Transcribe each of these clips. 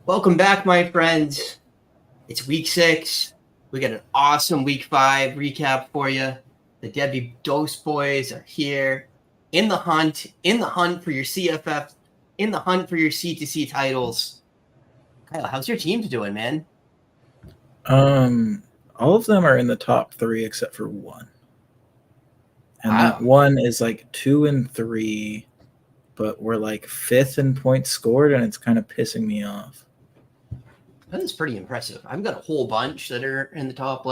Welcome back, my friends. It's week 6. We got an awesome week 5 recap for you. The Devy Dose boys are here in the hunt for your CFF, in the hunt for your C2C titles. Kyle, how's your teams doing, man? All of them are in the top 3 except for one. And that Wow, one is like 2 and 3, but we're like 5th in points scored, and it's kind of pissing me off. that is pretty impressive. I've got a whole bunch that are in the top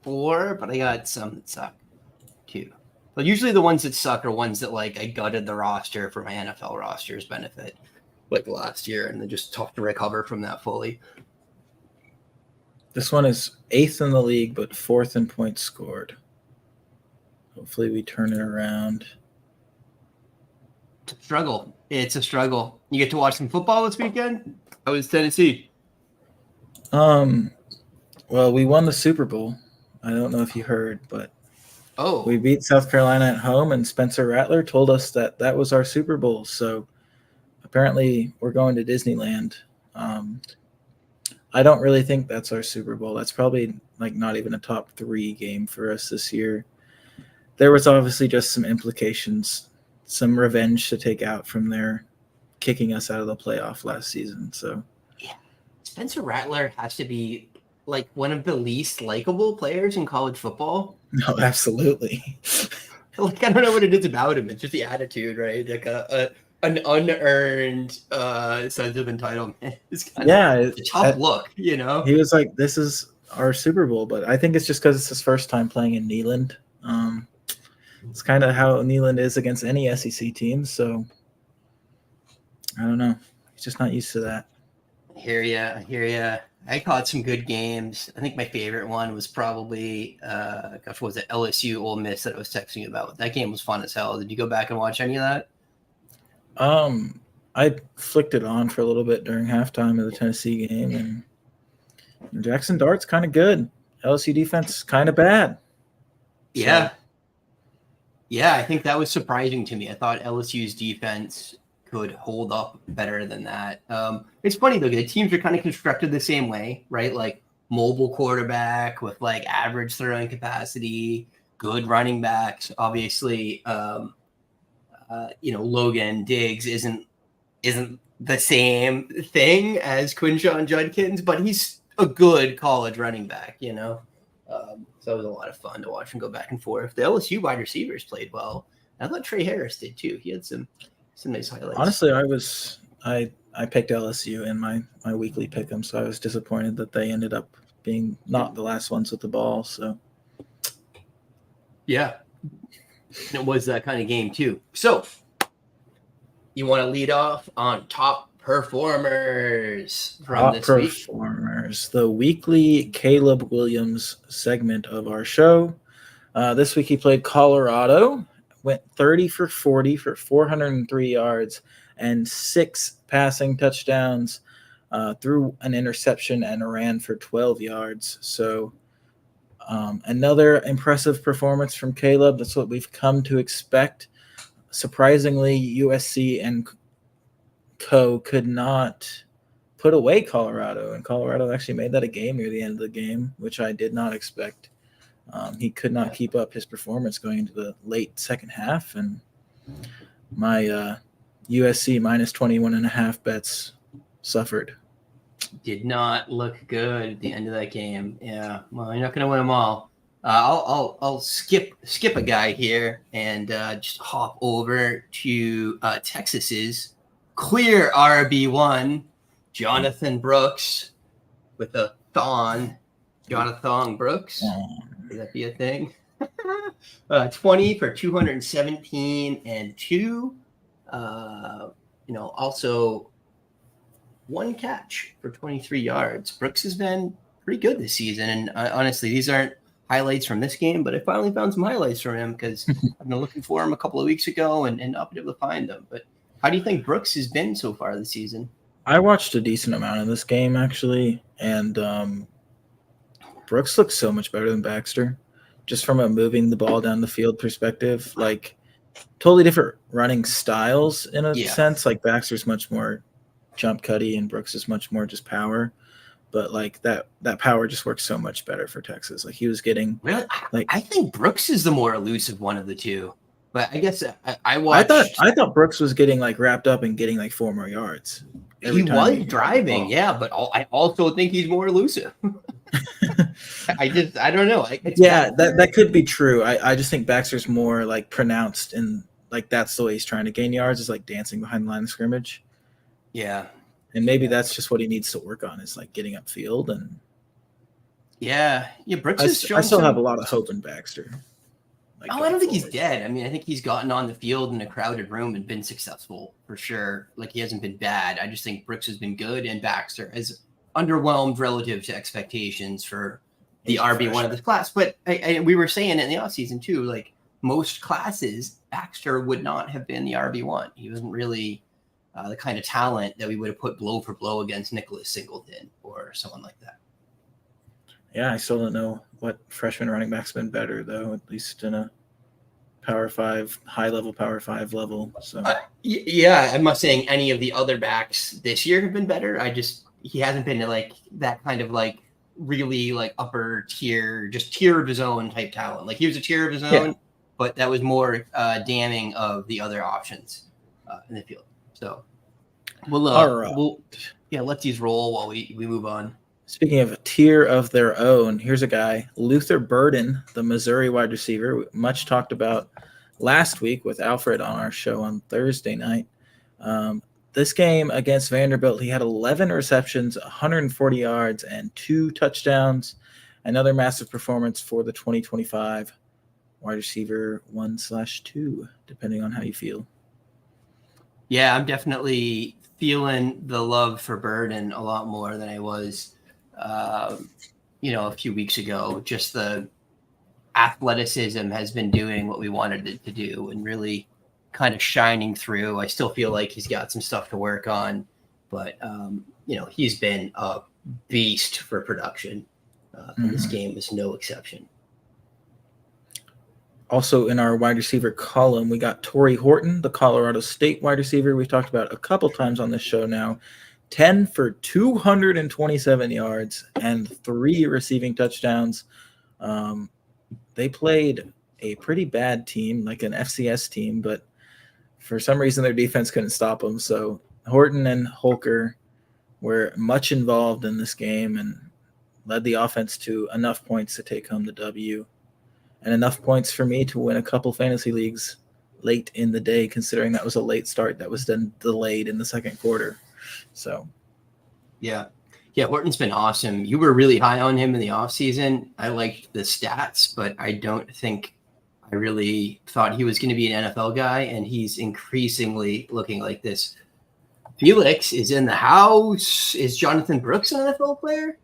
4, but I got some that suck too. But usually the ones that suck are ones that I gutted the roster for my NFL roster's benefit, like last year, and they're just tough to recover from that fully. This one is 8th in the league, but 4th in points scored. Hopefully we turn it around. It's a struggle. It's a struggle. You get to watch some football this weekend? How was Tennessee? Well, we won the Super Bowl. I don't know if you heard, but we Oh, beat South Carolina at home, and Spencer Rattler told us that that was our Super Bowl. So apparently we're going to Disneyland. I don't really think that's our Super Bowl. That's probably like not even a top 3 game for us this year. There was obviously just some implications, some revenge to take out from their kicking us out of the playoff last season. So yeah. Spencer Rattler has to be one of the least likable players in college football. no, absolutely. I don't know what it is about him. It's just the attitude, right? An unearned sense of entitlement. It's kind of Yeah, a tough look, you know? he was like, "This is our Super Bowl," but I think it's just because it's his first time playing in Neyland. It's kind of how Neyland is against any SEC team. So I don't know. He's just not used to that. I hear ya. I caught some good games. I think my favorite one was probably, what was it, LSU Ole Miss that I was texting you about. That game was fun as hell. Did you go back and watch any of that? I flicked it on for a little bit during halftime of the Tennessee game, and Jackson Dart's kind of good. LSU defense kind of bad. Yeah. So Yeah, I think that was surprising to me. I thought LSU's defense could hold up better than that. It's funny, though, the teams are kind of constructed the same way, right? Like mobile quarterback with average throwing capacity, good running backs. Obviously, Logan Diggs isn't the same thing as Quinshawn Judkins, but he's a good college running back, you know? So it was a lot of fun to watch him go back and forth. The LSU wide receivers played well. I thought Trey Harris did too. He had some nice highlights. honestly, I picked LSU in my weekly pick 'em, so I was disappointed that they ended up being not the last ones with the ball. So Yeah, it was that kind of game too. So you want to lead off on top performers from top this week? performers, the weekly Caleb Williams segment of our show. This week he played Colorado, went 30 for 40 for 403 yards and 6 passing touchdowns, threw an interception and ran for 12 yards. So another impressive performance from Caleb. That's what we've come to expect. Surprisingly, USC and Co could not put away Colorado, and Colorado actually made that a game near the end of the game, which I did not expect. He could not keep up his performance going into the late second half, and my USC minus 21.5 bets suffered. Did not look good at the end of that game. Yeah, well, you're not going to win them all. I'll skip a guy here and just hop over to Texas's clear RB1, Jonathan Brooks, with a thon. Jonathan Brooks. Would that be a thing? 20 for 217 and 2. Also 1 catch for 23 yards. Brooks has been pretty good this season. And honestly, these aren't highlights from this game, but I finally found some highlights from him because I've been looking for him a couple of weeks ago and not been able to find them. But how do you think Brooks has been so far this season? I watched a decent amount of this game, actually, and Brooks looks so much better than Baxter, just from a moving the ball down the field perspective. Like, totally different running styles in a Yeah. sense. Like, Baxter's much more jump cutty, and Brooks is much more just power. But like that power just works so much better for Texas. Like he was getting Really, like I think Brooks is the more elusive one of the two. But I guess I I watched. thought Brooks was getting like wrapped up and getting like 4 more yards every He time was he driving, yeah, but I also think he's more elusive. I don't know. Yeah, that could be true. I just think Baxter's more like pronounced and like that's the way he's trying to gain yards is like dancing behind the line of scrimmage. Yeah. And maybe that's just what he needs to work on is like getting upfield. And Yeah. Brooks I has shown still have a some. lot of hope in Baxter. Like Oh, I don't think he's dead. I mean, I think he's gotten on the field in a crowded room and been successful for sure. Like he hasn't been bad. I just think Brooks has been good, and Baxter has underwhelmed relative to expectations for the He's a RB1 of this class. But we were saying in the offseason too, like most classes, Baxter would not have been the RB1. He wasn't really the kind of talent that we would have put blow for blow against Nicholas Singleton or someone like that. Yeah, I still don't know what freshman running back's been better though, at least in a Power 5, high level Power 5 level. So yeah, I'm not saying any of the other backs this year have been better. He hasn't been like that kind of like really like upper tier, just tier of his own type talent. Like he was a tier of his own, but that was more damning of the other options in the field. So we'll let these roll while we move on. Speaking of a tier of their own, here's a guy, Luther Burden, the Missouri wide receiver, much talked about last week with Alfred on our show on Thursday night. This game against Vanderbilt, he had 11 receptions, 140 yards, and 2 touchdowns. Another massive performance for the 2025 wide receiver 1/2, depending on how you feel. Yeah, I'm definitely feeling the love for Burden a lot more than I was a few weeks ago. Just the athleticism has been doing what we wanted it to do and really kind of shining through. I still feel like he's got some stuff to work on, but he's been a beast for production. And this game is no exception. Also in our wide receiver column, we got Torrey Horton, the Colorado State wide receiver we've talked about a couple times on this show now. 10 for 227 yards and 3 receiving touchdowns. They played a pretty bad team, like an FCS team, but for some reason their defense couldn't stop them. So Horton and Holker were much involved in this game and led the offense to enough points to take home the W and enough points for me to win a couple fantasy leagues late in the day, considering that was a late start that was then delayed in the second quarter. So, yeah, Horton's been awesome. You were really high on him in the offseason. I liked the stats, but I don't think I really thought he was going to be an NFL guy, and he's increasingly looking like this. Felix is in the house. Is Jonathan Brooks an NFL player,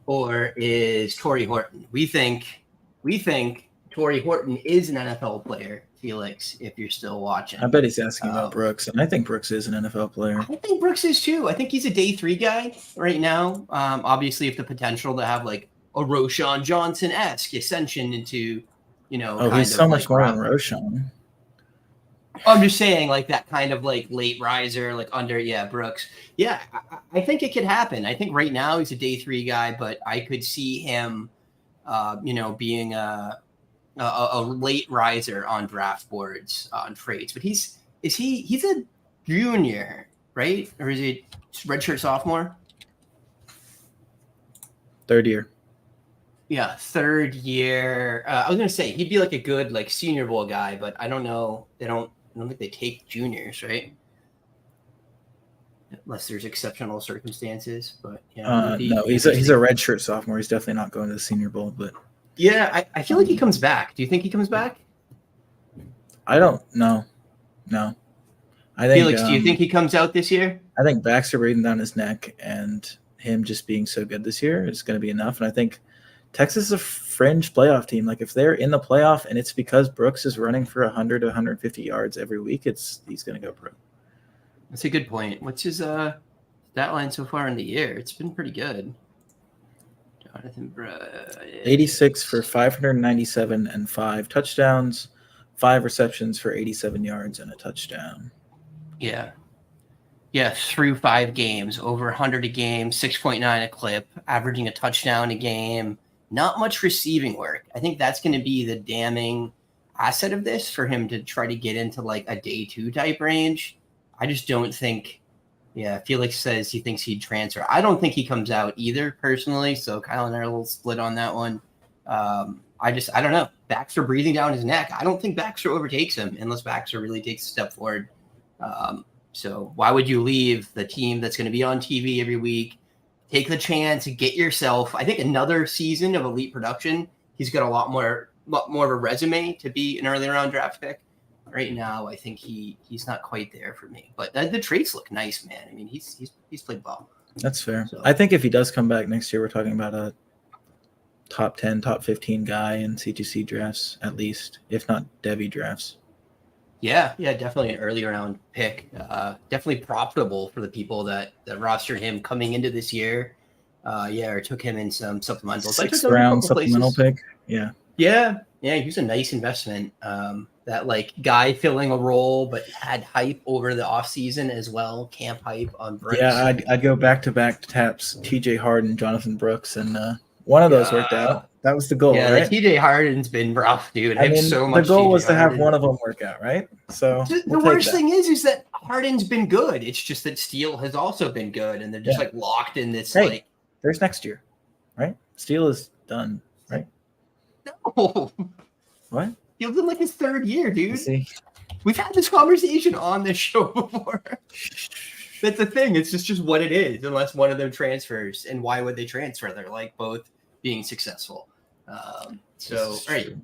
or is Torrey Horton? We think Torrey Horton is an NFL player. Felix, if you're still watching. I bet he's asking about Brooks, and I think Brooks is an NFL player. I think Brooks is too. I think he's a day 3 guy right now. Obviously, if the potential to have like a Roschon Johnson-esque ascension into, he's so much more than Roschon. I'm just saying, like that kind of like late riser, like under Brooks. Yeah, I think it could happen. I think right now he's a day 3 guy, but I could see him, being a late riser on draft boards on trades. But he's a junior, right? Or is he redshirt sophomore? Third year. Yeah, third year. I was gonna say he'd be like a good like Senior Bowl guy, but I don't know. I don't think they take juniors, right? Unless there's exceptional circumstances. But no, he's a redshirt sophomore. He's definitely not going to the Senior Bowl, but. Yeah, I feel like he comes back. Do you think he comes back? I don't know. No. I think, Felix, do you think he comes out this year? I think Baxter breathing down his neck and him just being so good this year is going to be enough. And I think Texas is a fringe playoff team. Like if they're in the playoff and it's because Brooks is running for 100 to 150 yards every week, he's going to go pro. That's a good point. What's his stat line so far in the year? It's been pretty good. Jonathan Brooks. 86 for 597 and 5 touchdowns, 5 receptions for 87 yards and a touchdown. Yeah. Yeah, through 5 games, over 100 a game, 6.9 a clip, averaging a touchdown a game. Not much receiving work. I think that's going to be the damning asset of this for him to try to get into like a day 2 type range. I just don't think. Yeah, Felix says he thinks he'd transfer. I don't think he comes out either personally. So Kyle and I are a little split on that one. I don't know. Baxter breathing down his neck. I don't think Baxter overtakes him unless Baxter really takes a step forward. So why would you leave the team that's going to be on TV every week? Take the chance, get yourself, I think, another season of elite production. He's got a lot more of a resume to be an early round draft pick. Right now, I think he's not quite there for me. But the traits look nice, man. I mean, he's played well. That's fair. So, I think if he does come back next year, we're talking about a top 10, top 15 guy in C2C drafts, at least, if not Devy drafts. Yeah, definitely an early round pick. Definitely profitable for the people that rostered him coming into this year. Or took him in some supplementals. Sixth round supplemental pick. Yeah, he was a nice investment. That like guy filling a role, but had hype over the offseason as well. Camp hype on Brooks. Yeah, I'd go back-to-back taps, TJ Harden, Jonathan Brooks, and one of those worked out. That was the goal, right? The TJ Harden's been rough, dude. I mean, so much. The goal was to have one of them work out, right? So the worst thing is that Harden's been good. It's just that Steele has also been good, and they're just like locked in this. Hey, there's next year, right? Steele is done, right? No. What? Steele's in like his 3rd year, dude. See? We've had this conversation on this show before. That's the thing. It's just what it is, unless one of them transfers. And why would they transfer? They're like both being successful. All right.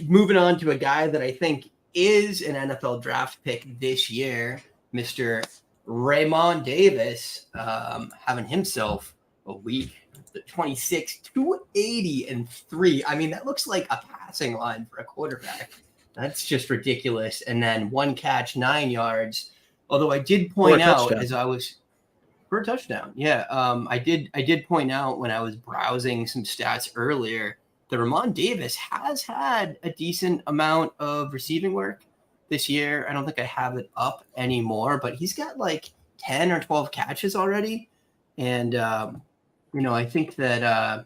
Moving on to a guy that I think is an NFL draft pick this year, Mr. Raymond Davis, having himself a week. 26, 280 and 3. I mean, that looks like a passing line for a quarterback. That's just ridiculous. And then 1 catch, 9 yards. Although I did point out as I was for a touchdown. Yeah. I did point out when I was browsing some stats earlier that Ramon Davis has had a decent amount of receiving work this year. I don't think I have it up anymore, but he's got like 10 or 12 catches already. And, I think that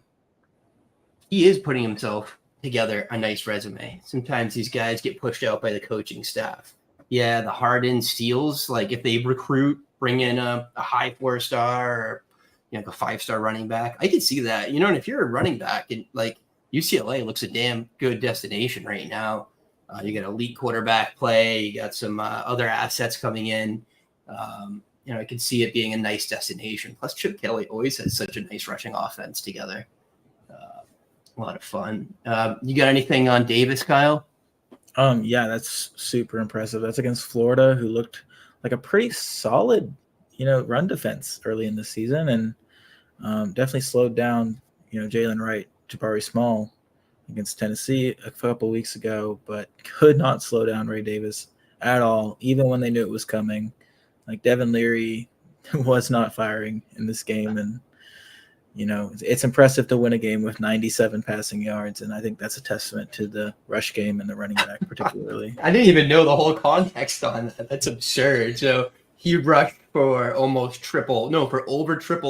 he is putting himself together a nice resume. Sometimes these guys get pushed out by the coaching staff. Yeah, the Harden Steals, like if they recruit, bring in a high 4-star or like a 5-star running back, I could see that. And if you're a running back, and like UCLA looks a damn good destination right now. You got elite quarterback play. You got some other assets coming in. I could see it being a nice destination. Plus, Chip Kelly always has such a nice rushing offense together. A lot of fun. You got anything on Davis, Kyle? Yeah, that's super impressive. That's against Florida, who looked like a pretty solid, run defense early in the season, and definitely slowed down, Jalen Wright, Jabari Small against Tennessee a couple of weeks ago, but could not slow down Ray Davis at all, even when they knew it was coming. Like Devin Leary was not firing in this game, and it's impressive to win a game with 97 passing yards, and I think that's a testament to the rush game and the running back particularly. I didn't even know the whole context on that. That's absurd. So he rushed for over triple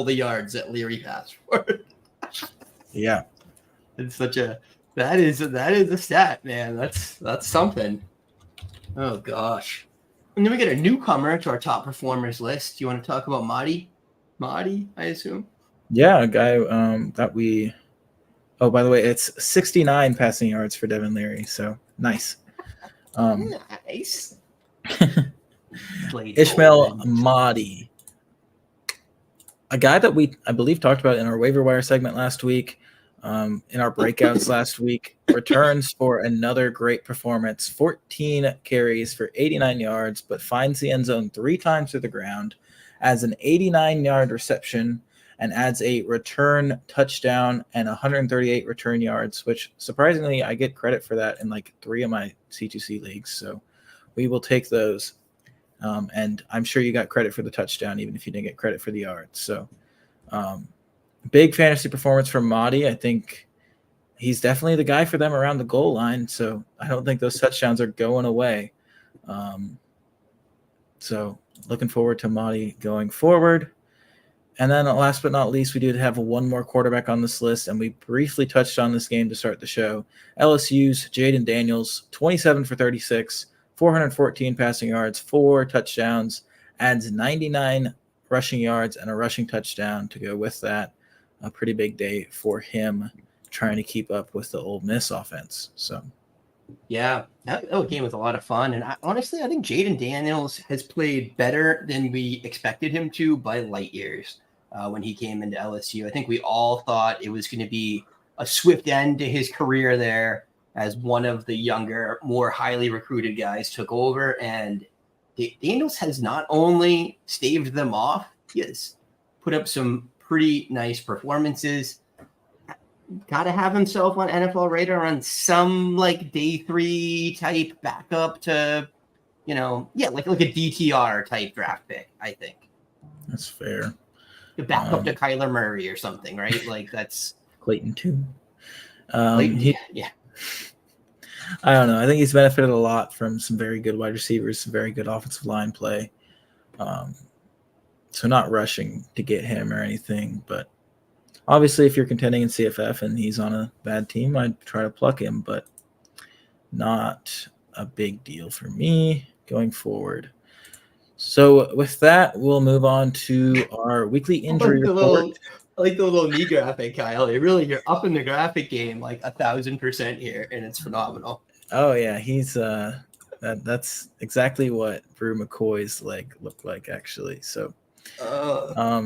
the yards that Leary passed for. Yeah, it's that is a stat, man. That's something. Oh gosh. And then we get a newcomer to our top performers list. Do you want to talk about Mahdi? Mahdi, I assume. Yeah, a guy that we. Oh, by the way, it's 69 passing yards for Devin Leary. So nice. Nice. Ishmael Mahdi, a guy that I believe talked about in our waiver wire segment last week, in our breakouts last week, returns for another great performance. 14 carries for 89 yards, but finds the end zone 3 times through the ground, adds an 89-yard reception, and adds a return touchdown and 138 return yards, which surprisingly I get credit for that in like 3 of my C2C leagues. So we will take those. And I'm sure you got credit for the touchdown, even if you didn't get credit for the yards. So big fantasy performance from Mahdi. I think he's definitely the guy for them around the goal line. So I don't think those touchdowns are going away. So looking forward to Monty going forward. And then last but not least, we do have one more quarterback on this list, and we briefly touched on this game to start the show. LSU's Jaden Daniels, 27 for 36, 414 passing yards, 4 touchdowns, adds 99 rushing yards and a rushing touchdown to go with that. A pretty big day for him trying to keep up with the Ole Miss offense. So, yeah, that game was a lot of fun. And honestly, I think Jaden Daniels has played better than we expected him to by light years when he came into LSU. I think we all thought it was going to be a swift end to his career there as one of the younger, more highly recruited guys took over. And Daniels has not only staved them off, he has put up some pretty nice performances. Got to have himself on NFL radar on some like day 3 type backup to, like a DTR type draft pick, I think. That's fair. The backup to Kyler Murray or something, right? Like that's Clayton too. Yeah. I don't know. I think he's benefited a lot from some very good wide receivers, some very good offensive line play. So not rushing to get him or anything, but obviously if you're contending in CFF and he's on a bad team, I'd try to pluck him, but not a big deal for me going forward. So with that, we'll move on to our weekly injury report. I like the little knee graphic, Kyle. You're up in the graphic game like 1,000% here, and it's phenomenal. Oh yeah, he's that's exactly what Brew McCoy's leg looked like, actually. So,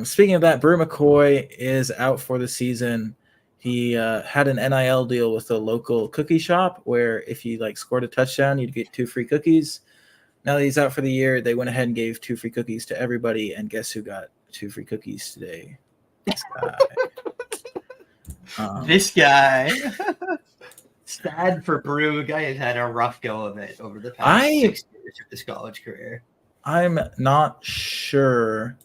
speaking of that, Brew McCoy is out for the season. He had an NIL deal with a local cookie shop where if you scored a touchdown, you'd get 2 free cookies. Now that he's out for the year, they went ahead and gave 2 free cookies to everybody, and guess who got 2 free cookies today? This guy. This guy. Sad for Brew. Guy has had a rough go of it over the past 6 years of his college career. I'm not sure,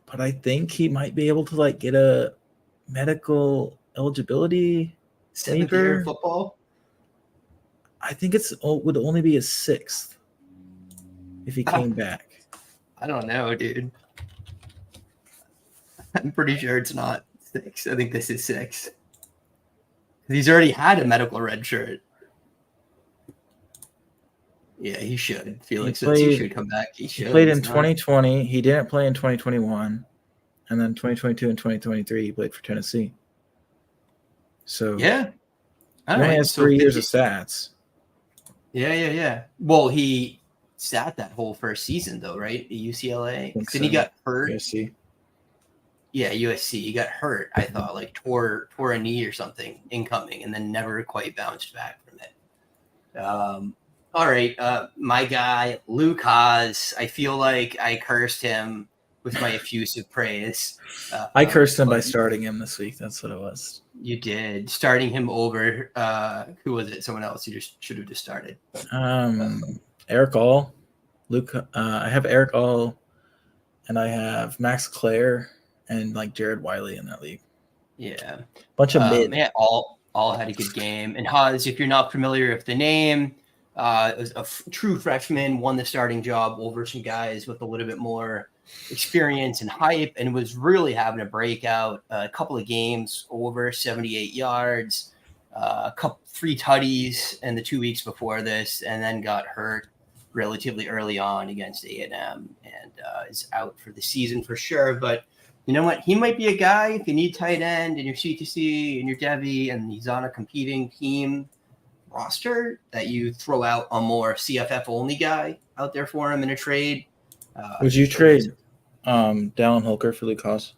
but I think he might be able to get a medical eligibility 7th year in football. I think would only be his 6th if he came back. I don't know, dude. I'm pretty sure it's not 6. I think this is 6. He's already had a medical red shirt. Yeah, he should. Felix says he should come back. He should. He played in 2020. He didn't play in 2021. And then 2022 and 2023, he played for Tennessee. So yeah. He only has 3 years of stats. Yeah. Well, he sat that whole first season, though, right? At UCLA. Then he got hurt. USC. Yeah, USC. He got hurt, I thought, tore a knee or something incoming, and then never quite bounced back from it. All right, my guy, Luke Haas. I feel like I cursed him with my effusive praise. I cursed him by starting him this week. That's what it was. You did. Starting him over, who was it? Someone else you just should have just started. Eric All. Luke. I have Eric All, and I have Max Clare and Jared Wiley in that league. Yeah. Bunch of mid. Yeah, all had a good game. And Haas, if you're not familiar with the name, it was a true freshman, won the starting job over some guys with a little bit more experience and hype, and was really having a breakout. A couple of games over 78 yards, 3 tutties in the 2 weeks before this, and then got hurt relatively early on against A&M and is out for the season for sure. But you know what? He might be a guy if you need tight end in your C2C and your Devy, and he's on a competing team roster that you throw out a more CFF only guy out there for him in a trade. Would you trade Dallin Holker for Luke Haas?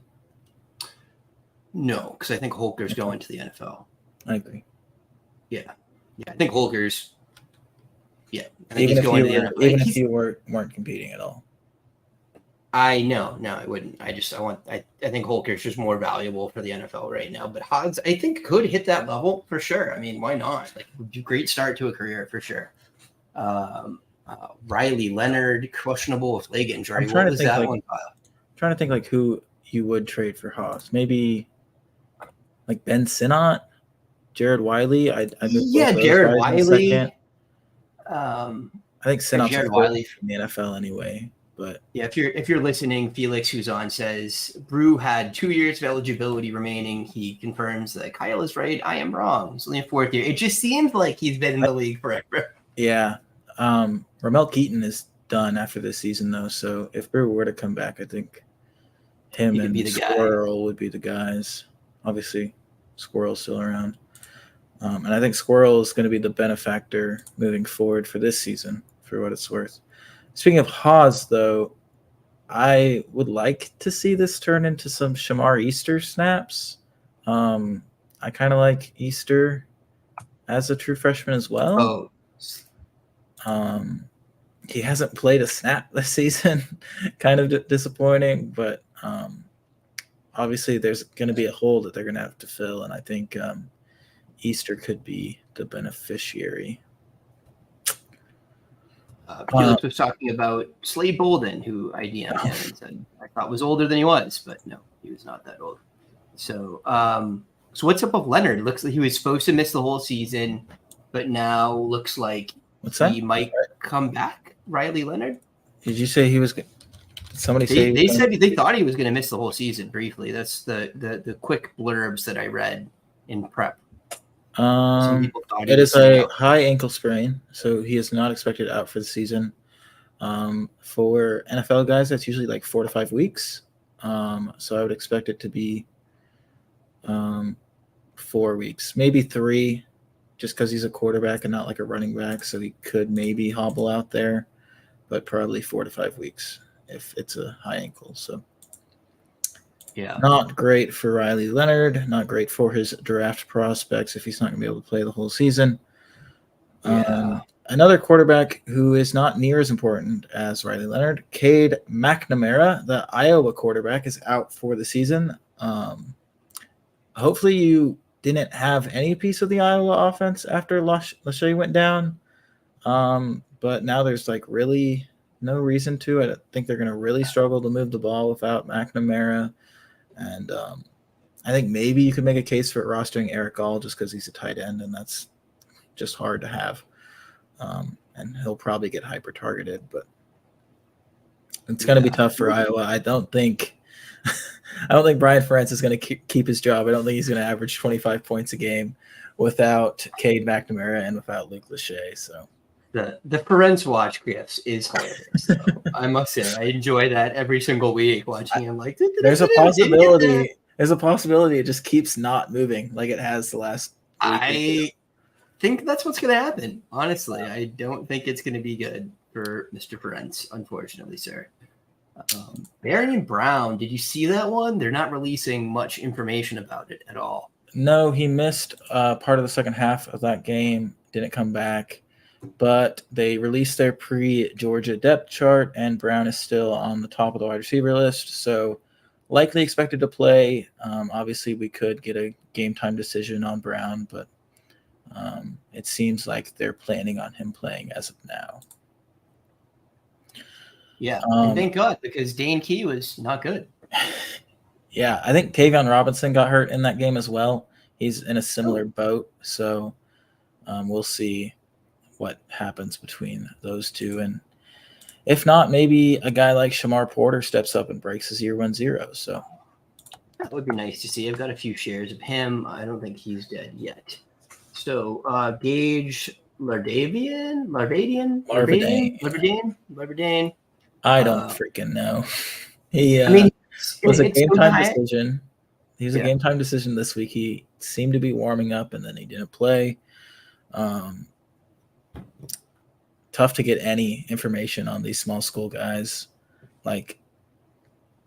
No, because I think Holker's going to the NFL. I agree. Yeah. I think Holker's. Yeah, I Even think he's going to the NFL. Even if you weren't competing at all. I know. No, I wouldn't. I think Holker's just more valuable for the NFL right now. But Hodge, I think, could hit that level for sure. I mean, why not? Would be a great start to a career for sure. Riley Leonard, questionable with leg injury. What was that one, Kyle? I'm trying to think who you would trade for Haas. Maybe Ben Sinnott, Jared Wiley. Jared Wiley. I think Sinnott's Jared Wiley from the NFL anyway. But yeah, if you're listening, Felix, who's on, says Brew had 2 years of eligibility remaining. He confirms that Kyle is right. I am wrong. He's only in 4th year. It just seems like he's been in the league forever. yeah, Ramel Keaton is done after this season though. So if Brew were to come back, I think him He could and be the guy. Squirrel would be the guys. Obviously, Squirrel's still around. And I think Squirrel is going to be the benefactor moving forward for this season, for what it's worth. Speaking of Haas, though, I would like to see this turn into some Shamar Easter snaps. I kind of like Easter as a true freshman as well. He hasn't played a snap this season, kind of disappointing, but obviously there's going to be a hole that they're going to have to fill, and I think Easter could be the beneficiary. Felix was talking about Slade Bolden, who I DM'd him and said I thought was older than he was, but no, he was not that old. So, so what's up with Leonard? Looks like he was supposed to miss the whole season, but now looks like he might come back. Riley Leonard? Did you say he was? Somebody they said they thought he was going to miss the whole season briefly. That's the quick blurbs that I read in prep. Some people thought it is a high ankle sprain, so he is not expected out for the season. For NFL guys, that's usually like 4 to 5 weeks. So I would expect it to be 4 weeks, maybe 3, just because he's a quarterback and not like a running back. So he could maybe hobble out there, but probably 4 to 5 weeks if it's a high ankle. So yeah, not great for Riley Leonard, not great for his draft prospects if he's not going to be able to play the whole season. Yeah. Another quarterback who is not near as important as Riley Leonard, Cade McNamara, the Iowa quarterback, is out for the season. Hopefully you didn't have any piece of the Iowa offense after Lachey went down. But now there's like really no reason to. I think they're going to really struggle to move the ball without McNamara. And I think maybe you could make a case for rostering Eric Gall just because he's a tight end, and that's just hard to have. And he'll probably get hyper targeted, but it's going to be tough for Iowa. I don't think Brian Ferentz is going to keep his job. I don't think he's going to average 25 points a game without Cade McNamara and without Luke Lachey. So the Ferentz watch, Griffs, is hilarious. So I must say, I enjoy that every single week watching him. Like, there's a possibility. There's a possibility it just keeps not moving like it has the last week. I think that's what's going to happen. Honestly, I don't think it's going to be good for Mr. Ferentz, unfortunately, sir. Barry Brown, did you see that one? They're not releasing much information about it at all. No, he missed part of the second half of that game, didn't come back, but they released their pre-Georgia depth chart, and Brown is still on the top of the wide receiver list, so likely expected to play. Obviously, we could get a game-time decision on Brown, but it seems like they're planning on him playing as of now. Yeah, and thank God, because Dane Key was not good. Yeah, I think Tavion Robinson got hurt in that game as well. He's in a similar boat, so we'll see what happens between those two. And if not, maybe a guy like Shamar Porter steps up and breaks his year 1-0. So that would be nice to see. I've got a few shares of him. I don't think he's dead yet. So Gage Lardadian. I don't freaking know. He was a game time decision. He was a game time decision this week. He seemed to be warming up, and then he didn't play. Tough to get any information on these small school guys. Like,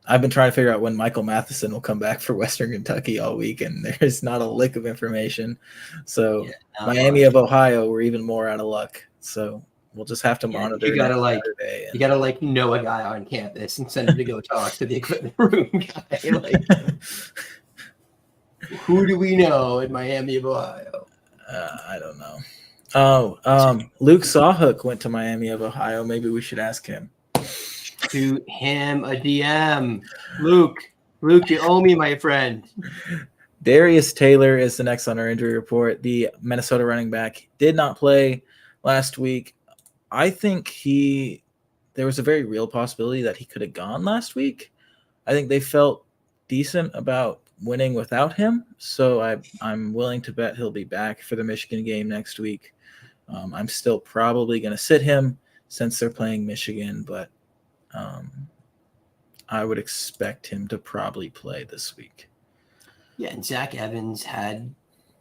I've been trying to figure out when Michael Matheson will come back for Western Kentucky all week, and there's not a lick of information. So Miami of Ohio, we're even more out of luck. So we'll just have to monitor. You gotta know a guy on campus and send him to go talk to the equipment room guy. Like, who do we know in Miami of Ohio? I don't know. Oh, Luke Sawhook went to Miami of Ohio. Maybe we should ask him. Shoot him a DM. Luke, you owe me, my friend. Darius Taylor is the next on our injury report. The Minnesota running back did not play last week. I think he there was a very real possibility that he could have gone last week. I think they felt decent about winning without him, so I'm willing to bet he'll be back for the Michigan game next week. I'm still probably going to sit him since they're playing Michigan, but I would expect him to probably play this week. Yeah, and Zach Evans had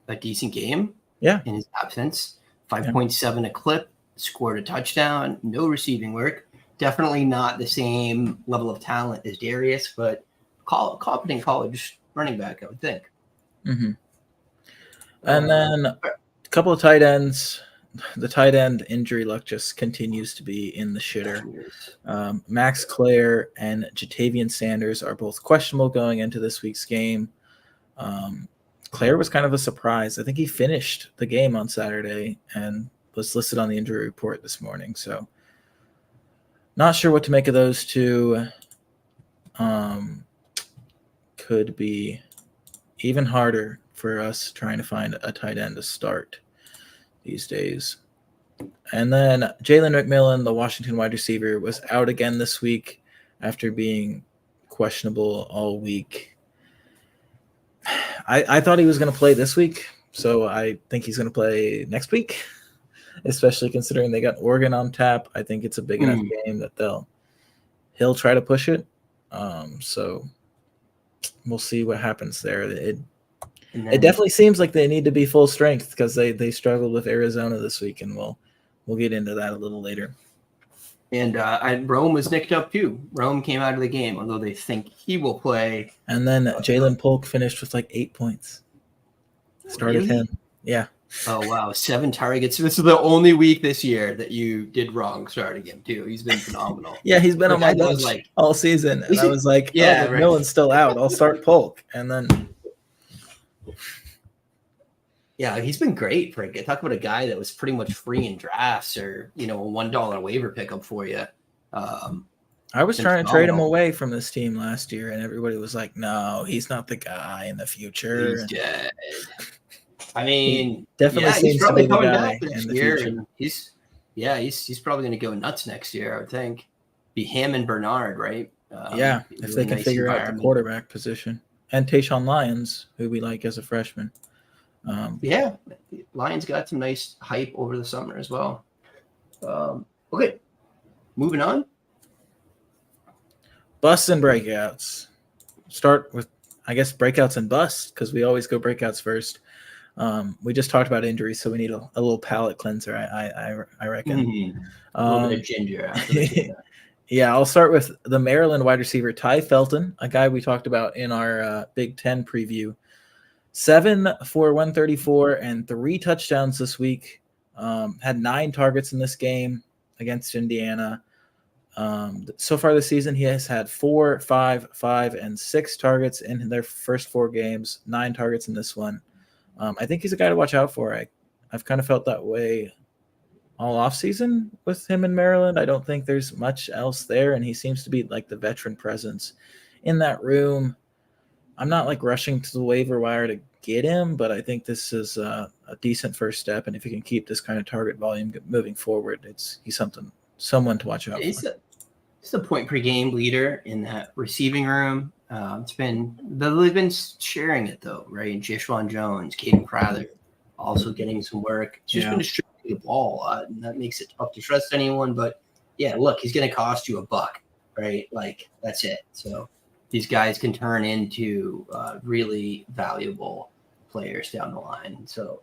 a decent game in his absence. 5.7 a clip, scored a touchdown, no receiving work. Definitely not the same level of talent as Darius, but competent college running back, I would think. Mm-hmm. And then a couple of tight ends. The tight end injury luck just continues to be in the shitter. Max Clare and Jatavian Sanders are both questionable going into this week's game. Clare was kind of a surprise. I think he finished the game on Saturday and was listed on the injury report this morning. So not sure what to make of those two. Could be even harder for us trying to find a tight end to start these days. And then Jalen McMillan, the Washington wide receiver, was out again this week after being questionable all week. I thought he was going to play this week, so I think he's going to play next week, especially considering they got Oregon on tap. I think it's a big enough game that he'll try to push it. So we'll see what happens there. It definitely seems like they need to be full strength because they struggled with Arizona this week, and we'll get into that a little later. And Rome was nicked up too. Rome came out of the game, although they think he will play. And then Jalen Polk finished with like 8 points. Started him. Yeah. Oh, wow. 7 targets. This is the only week this year that you did wrong starting him too. He's been phenomenal. Yeah, he's been on my bench all season. And I was like, McMillan's still out. I'll start Polk. And then... Yeah, he's been great. Talk about a guy that was pretty much free in drafts or, a $1 waiver pickup for you. I was trying to trade him away from this team last year, and everybody was like, no, he's not the guy in the future. He's dead. I mean, he definitely seems to be the guy in the future. And he's probably going to go nuts next year, I would think. Be him and Bernard, right? If they can figure out the quarterback position. And Tayshaun Lyons, who we like as a freshman. Lions got some nice hype over the summer as well. Okay, moving on. Busts and breakouts. Start with, I guess, breakouts and busts because we always go breakouts first. We just talked about injuries, so we need a little palate cleanser, I reckon. A little bit of ginger after Yeah, I'll start with the Maryland wide receiver, Ty Felton, a guy we talked about in our Big Ten preview. 7 for 134 and 3 touchdowns this week. Had 9 targets in this game against Indiana. So far this season, he has had 4, 5, 5, and 6 targets in their first 4 games, 9 targets in this one. I think he's a guy to watch out for. I've kind of felt that way all offseason with him in Maryland. I don't think there's much else there, and he seems to be like the veteran presence in that room. I'm not like rushing to the waiver wire to get him, but I think this is a decent first step. And if he can keep this kind of target volume moving forward, he's someone to watch out for. He's a point per game leader in that receiving room. They've been sharing it though, right? Jishwan Jones, Caden Crowther, also getting some work. It's just been distributing the ball, and that makes it tough to trust anyone. But yeah, look, he's going to cost you $1, right? Like that's it. So these guys can turn into really valuable players down the line. So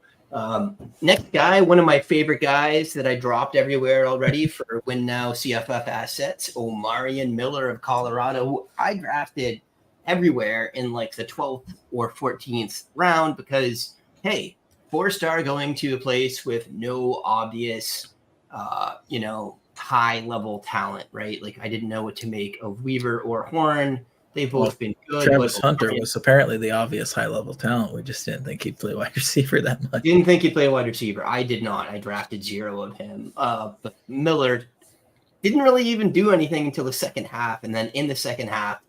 next guy, one of my favorite guys that I dropped everywhere already for Win Now CFF assets, Omarion Miller of Colorado, who I drafted everywhere in like the 12th or 14th round because, hey, 4-star going to a place with no obvious, high-level talent, right? Like I didn't know what to make of Weaver or Horn. They've both been good. Travis Hunter was apparently the obvious high-level talent. We just didn't think he'd play wide receiver that much. Didn't think he'd play wide receiver. I did not. I drafted 0 of him. But Miller didn't really even do anything until the second half. And then in the second half,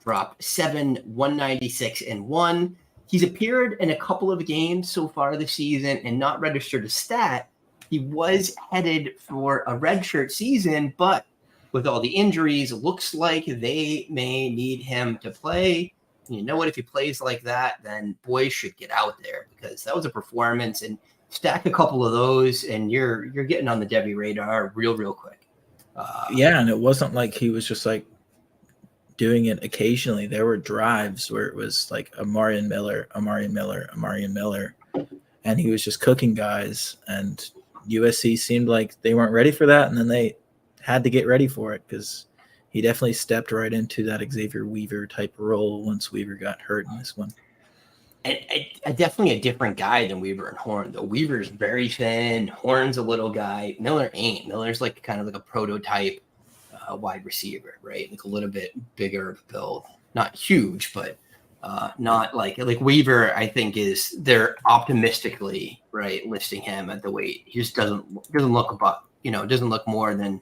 dropped 7, 196, and 1. He's appeared in a couple of games so far this season and not registered a stat. He was headed for a redshirt season, but with all the injuries, looks like they may need him to play. And you know what? If he plays like that, then boys should get out there, because that was a performance, and stack a couple of those, and you're getting on the Devy radar real quick. Yeah, and it wasn't like he was just like doing it occasionally. There were drives where it was like Amarian Miller, and he was just cooking guys. And USC seemed like they weren't ready for that, and then they had to get ready for it, because he definitely stepped right into that Xavier Weaver type role once Weaver got hurt in this one. And definitely a different guy than Weaver and Horn, though. Weaver's very thin. Horn's a little guy. Miller ain't. Miller's like kind of like a prototype wide receiver, right? Like a little bit bigger of a build. Not huge, but not like Weaver, I think they're optimistically, right, listing him at the weight. He just doesn't look about, doesn't look more than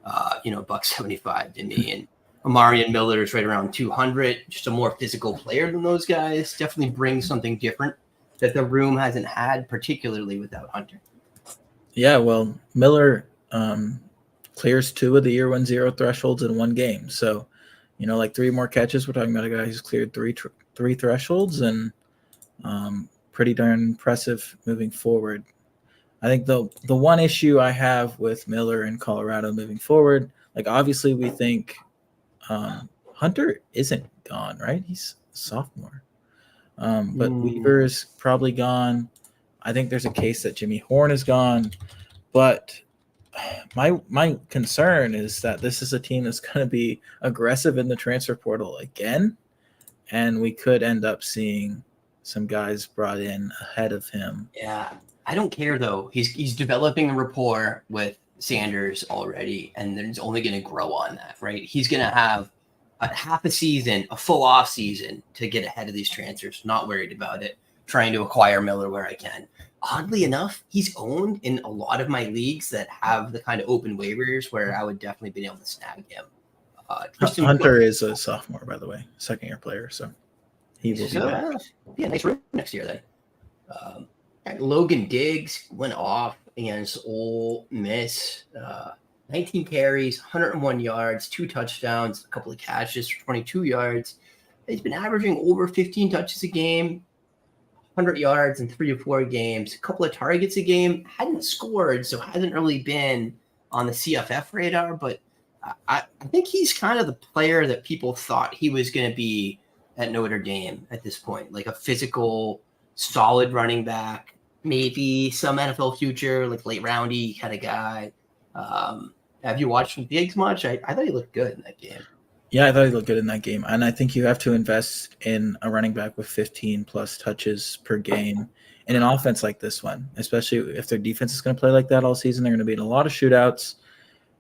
$175 to me. And Amarian Miller is right around 200, just a more physical player than those guys. Definitely brings something different that the room hasn't had, particularly without Hunter. Yeah, well, Miller clears 2 of the year 1-0 thresholds in one game. So, like 3 more catches. We're talking about a guy who's cleared three thresholds, and pretty darn impressive moving forward. I think the one issue I have with Miller in Colorado moving forward, like obviously we think Hunter isn't gone, right? He's a sophomore. But Weaver is probably gone. I think there's a case that Jimmy Horn is gone. But my concern is that this is a team that's going to be aggressive in the transfer portal again, and we could end up seeing some guys brought in ahead of him. Yeah, I don't care though. He's developing a rapport with Sanders already, and then it's only going to grow on that, right? He's going to have a half a season, a full off season to get ahead of these transfers. Not worried about it. Trying to acquire Miller where I can. Oddly enough, he's owned in a lot of my leagues that have the kind of open waivers where I would definitely be able to snag him. Hunter is a sophomore, by the way, second-year player, so he will be back. Yeah, nice room next year then. Logan Diggs went off against Ole Miss. 19 carries, 101 yards, 2 touchdowns, a couple of catches for 22 yards. He's been averaging over 15 touches a game, 100 yards in 3 or 4 games, a couple of targets a game. Hadn't scored, so hasn't really been on the CFF radar, but I think he's kind of the player that people thought he was going to be at Notre Dame at this point, like a physical, solid running back, maybe some NFL future, like late roundy kind of guy. Have you watched Diggs much? I thought he looked good in that game. Yeah, I thought he looked good in that game. And I think you have to invest in a running back with 15-plus touches per game in an offense like this one, especially if their defense is going to play like that all season. They're going to be in a lot of shootouts,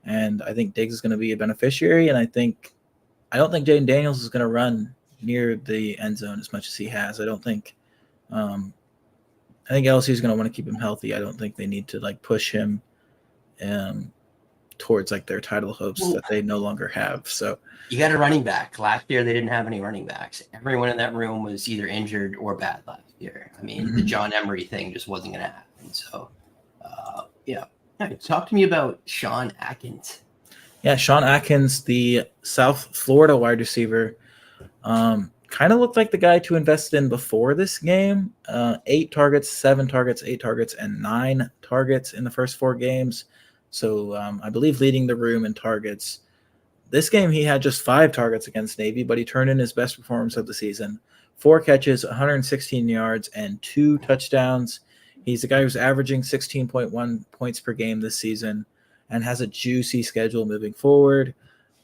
and I think Diggs is going to be a beneficiary. And I don't think Jaden Daniels is going to run near the end zone as much as he has. I think LSU is going to want to keep him healthy. I don't think they need to push him towards their title hopes that they no longer have. So you got a running back. Last year they didn't have any running backs. Everyone in that room was either injured or bad last year. I mean, the John Emery thing just wasn't going to happen. So, yeah. Talk to me about Sean Atkins. Yeah, Sean Atkins, the South Florida wide receiver, kind of looked like the guy to invest in before this game. 8 targets, 7 targets, 8 targets, and 9 targets in the first 4 games. So I believe leading the room in targets. This game he had just 5 targets against Navy, but he turned in his best performance of the season. 4 catches, 116 yards, and 2 touchdowns. He's the guy who's averaging 16.1 points per game this season and has a juicy schedule moving forward.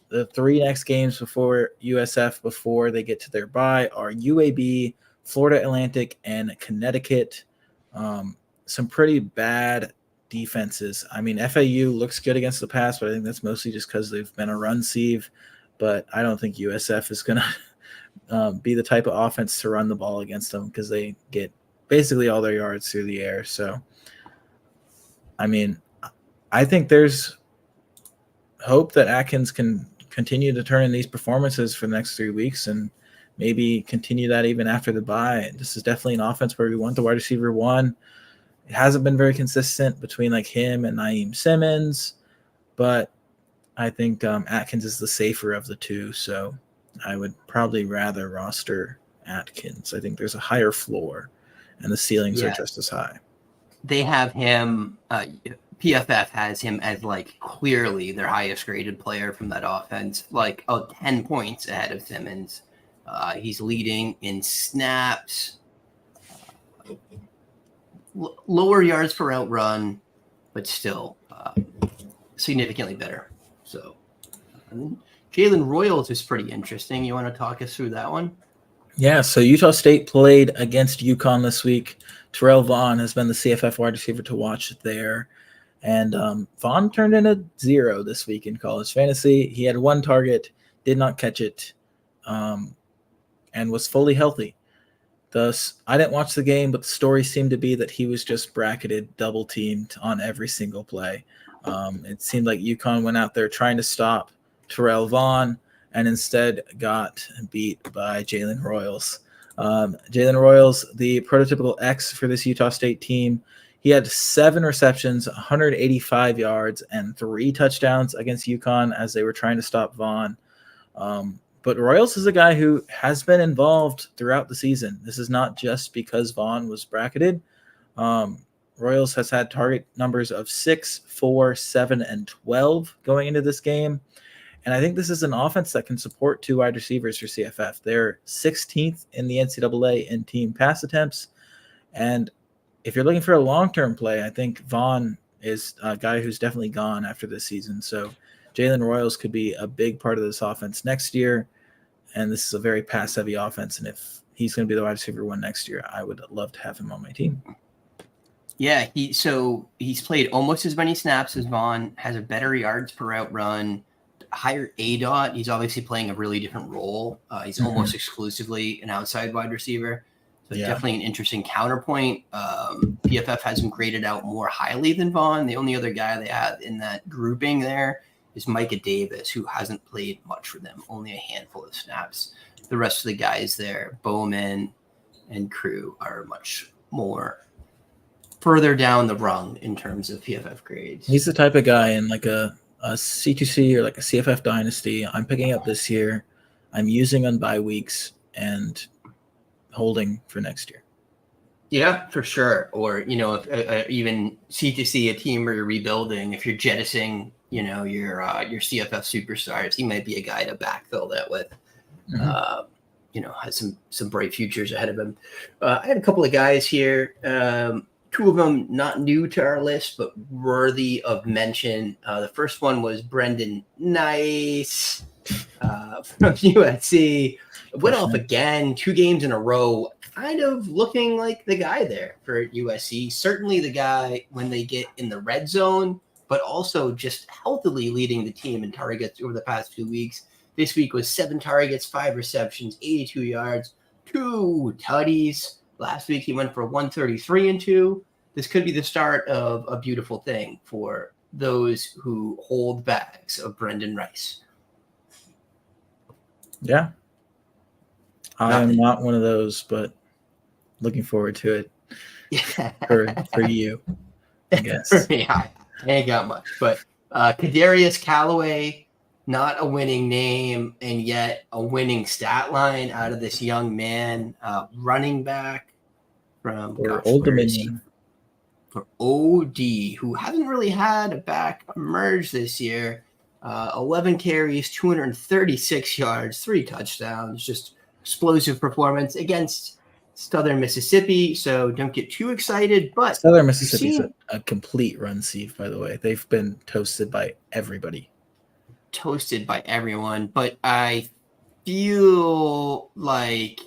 The 3 next games before USF, before they get to their bye, are UAB, Florida Atlantic, and Connecticut. Some pretty bad defenses. I mean, FAU looks good against the pass, but I think that's mostly just because they've been a run sieve. But I don't think USF is going to be the type of offense to run the ball against them, because they get basically all their yards through the air. So, I mean, I think there's hope that Atkins can continue to turn in these performances for the next 3 weeks and maybe continue that even after the bye. This is definitely an offense where we want the wide receiver 1. It hasn't been very consistent between him and Naeem Simmons, but I think Atkins is the safer of the two, so I would probably rather roster Atkins. I think there's a higher floor, and the ceilings are just as high. They have him. PFF has him as like clearly their highest graded player from that offense, like 10 points ahead of Simmons. He's leading in snaps, lower yards per route run, but still significantly better. So Jalen Royals is pretty interesting. You want to talk us through that one? Yeah, so Utah State played against UConn this week. Terrell Vaughn has been the CFF wide receiver to watch there. And Vaughn turned in a 0 this week in college fantasy. He had 1 target, did not catch it, and was fully healthy. Thus, I didn't watch the game, but the story seemed to be that he was just bracketed, double-teamed on every single play. It seemed like UConn went out there trying to stop Terrell Vaughn and instead got beat by Jalen Royals. Jalen Royals, the prototypical X for this Utah State team, he had 7 receptions, 185 yards, and 3 touchdowns against UConn as they were trying to stop Vaughn. But Royals is a guy who has been involved throughout the season. This is not just because Vaughn was bracketed. Royals has had target numbers of 6, 4, 7, and 12 going into this game. And I think this is an offense that can support 2 wide receivers for CFF. They're 16th in the NCAA in team pass attempts. And if you're looking for a long-term play, I think Vaughn is a guy who's definitely gone after this season. So Jalen Royals could be a big part of this offense next year. And this is a very pass-heavy offense. And if he's going to be the wide receiver 1 next year, I would love to have him on my team. Yeah, he's played almost as many snaps as Vaughn, has a better yards per route run, higher ADOT. He's obviously playing a really different role. He's almost exclusively an outside wide receiver. So definitely an interesting counterpoint. PFF has him graded out more highly than Vaughn. The only other guy they have in that grouping there is Micah Davis, who hasn't played much for them, only a handful of snaps. The rest of the guys there, Bowman and crew, are much more further down the rung in terms of PFF grades. He's the type of guy in like a C2C or like a CFF dynasty I'm picking up this year. I'm using on bye weeks and holding for next year. Yeah, for sure. Or, if, even C2C, a team where you're rebuilding, if you're jettisoning, your CFF superstars, he might be a guy to backfill that with. Has some bright futures ahead of him. I had a couple of guys here. 2 of them not new to our list, but worthy of mention. The first one was Brendan Nice from USC. Went off again, 2 games in a row, kind of looking like the guy there for USC. Certainly the guy when they get in the red zone, but also just healthily leading the team in targets over the past 2 weeks. This week was 7 targets, 5 receptions, 82 yards, 2 tutties. Last week he went for 133 and 2. This could be the start of a beautiful thing for those who hold bags of Brendan Rice. Yeah. I'm not one of those, but looking forward to it. Yeah. for you, I guess. For me, I ain't got much. But Kadarius Callaway, not a winning name, and yet a winning stat line out of this young man, running back from Old Dominion. For OD, who hasn't really had a back emerge this year. 11 carries, 236 yards, 3 touchdowns, just explosive performance against Southern Mississippi. So don't get too excited. But Southern Mississippi is a complete run sieve, by the way. They've been toasted by everybody. Toasted by everyone. But I feel like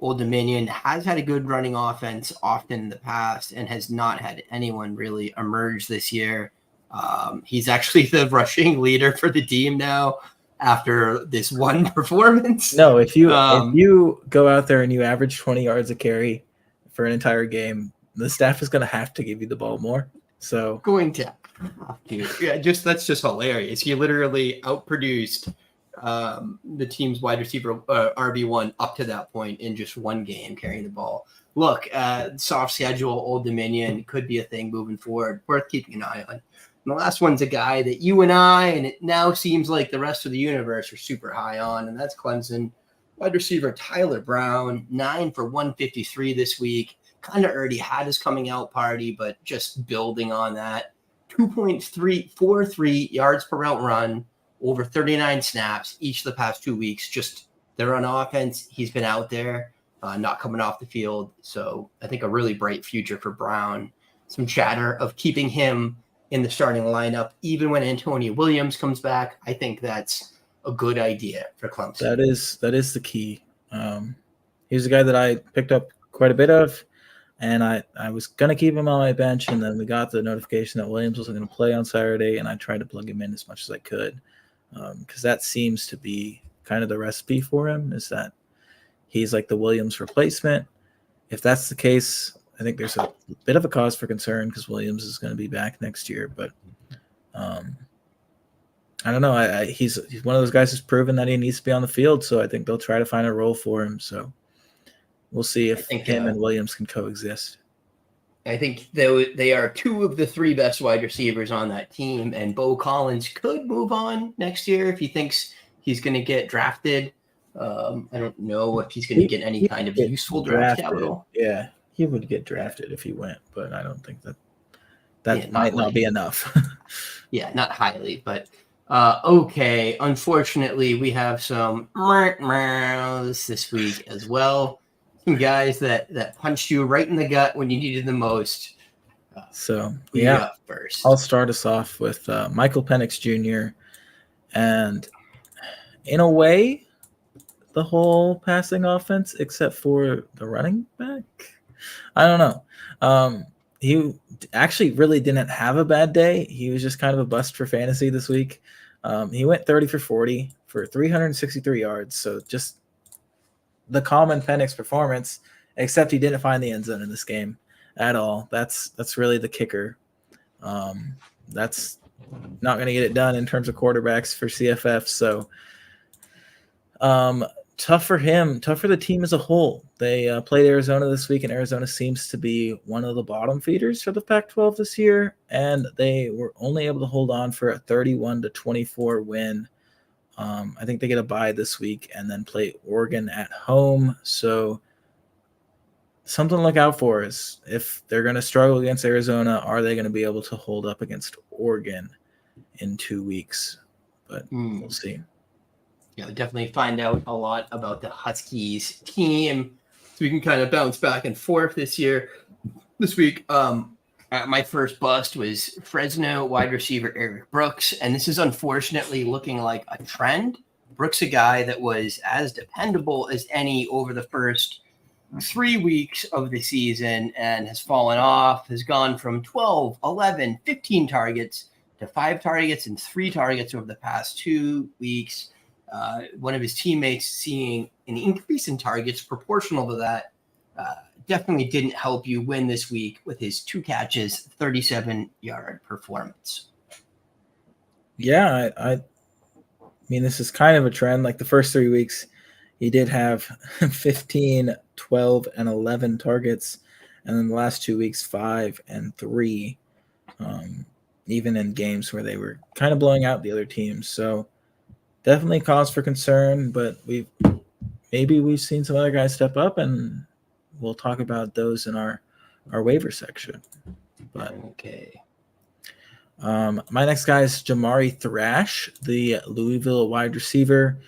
Old Dominion has had a good running offense often in the past and has not had anyone really emerge this year. He's actually the rushing leader for the team now after this one performance. No, if you go out there and you average 20 yards a carry for an entire game, the staff is going to have to give you the ball more. So going to have to. Yeah, that's just hilarious. He literally outproduced the team's wide receiver RB1 up to that point in just one game carrying the ball. Look, soft schedule, Old Dominion could be a thing moving forward. Worth keeping an eye on. And the last one's a guy that you and I, and it now seems like the rest of the universe are super high on, and that's Clemson wide receiver Tyler Brown, 9 for 153 this week. Kind of already had his coming out party, but just building on that. 2.343 yards per route run, over 39 snaps each of the past 2 weeks. Just they're on offense. He's been out there, not coming off the field. So I think a really bright future for Brown. Some chatter of keeping him in the starting lineup, even when Antonio Williams comes back. I think that's a good idea for Clemson. That is the key. He's a guy that I picked up quite a bit of, and I was going to keep him on my bench, and then we got the notification that Williams wasn't going to play on Saturday, and I tried to plug him in as much as I could, because that seems to be kind of the recipe for him, is that he's like the Williams replacement. If that's the case, I think there's a bit of a cause for concern because Williams is going to be back next year, but I don't know. He's one of those guys who's proven that he needs to be on the field, so I think they'll try to find a role for him. So we'll see if him and Williams can coexist. I think they are 2 of the 3 best wide receivers on that team, and Bo Collins could move on next year if he thinks he's going to get drafted. I don't know if he's going to get any kind of useful draft capital. Yeah, he would get drafted if he went, but I don't think that might not be enough. Yeah, not highly, but okay. Unfortunately, we have some this week as well. Some guys that punched you right in the gut when you needed the most. So yeah, first I'll start us off with Michael Penix Jr. And in a way, the whole passing offense, except for the running back. I don't know. He actually really didn't have a bad day. He was just kind of a bust for fantasy this week. He went 30 for 40 for 363 yards. So just the common Penix performance, except he didn't find the end zone in this game at all. That's really the kicker. That's not going to get it done in terms of quarterbacks for CFF. So tough for him, tough for the team as a whole. They played Arizona this week, and Arizona seems to be one of the bottom feeders for the Pac-12 this year, and they were only able to hold on for a 31-24 win. I think they get a bye this week and then play Oregon at home. So something to look out for is if they're going to struggle against Arizona, are they going to be able to hold up against Oregon in 2 weeks? But we'll see. Yeah, definitely find out a lot about the Huskies team, so we can kind of bounce back and forth this week. My first bust was Fresno wide receiver Eric Brooks, and this is unfortunately looking like a trend. Brooks, a guy that was as dependable as any over the first 3 weeks of the season and has fallen off, has gone from 12, 11, 15 targets to 5 targets and 3 targets over the past 2 weeks. One of his teammates seeing an increase in targets proportional to that definitely didn't help you win this week with his 2 catches, 37-yard performance. Yeah, I mean, this is kind of a trend. Like the first 3 weeks, he did have 15, 12, and 11 targets. And then the last 2 weeks, 5 and 3, even in games where they were kind of blowing out the other teams. So definitely cause for concern, but we've seen some other guys step up, and we'll talk about those in our waiver section. But okay. My next guy is Jamari Thrash, the Louisville wide receiver.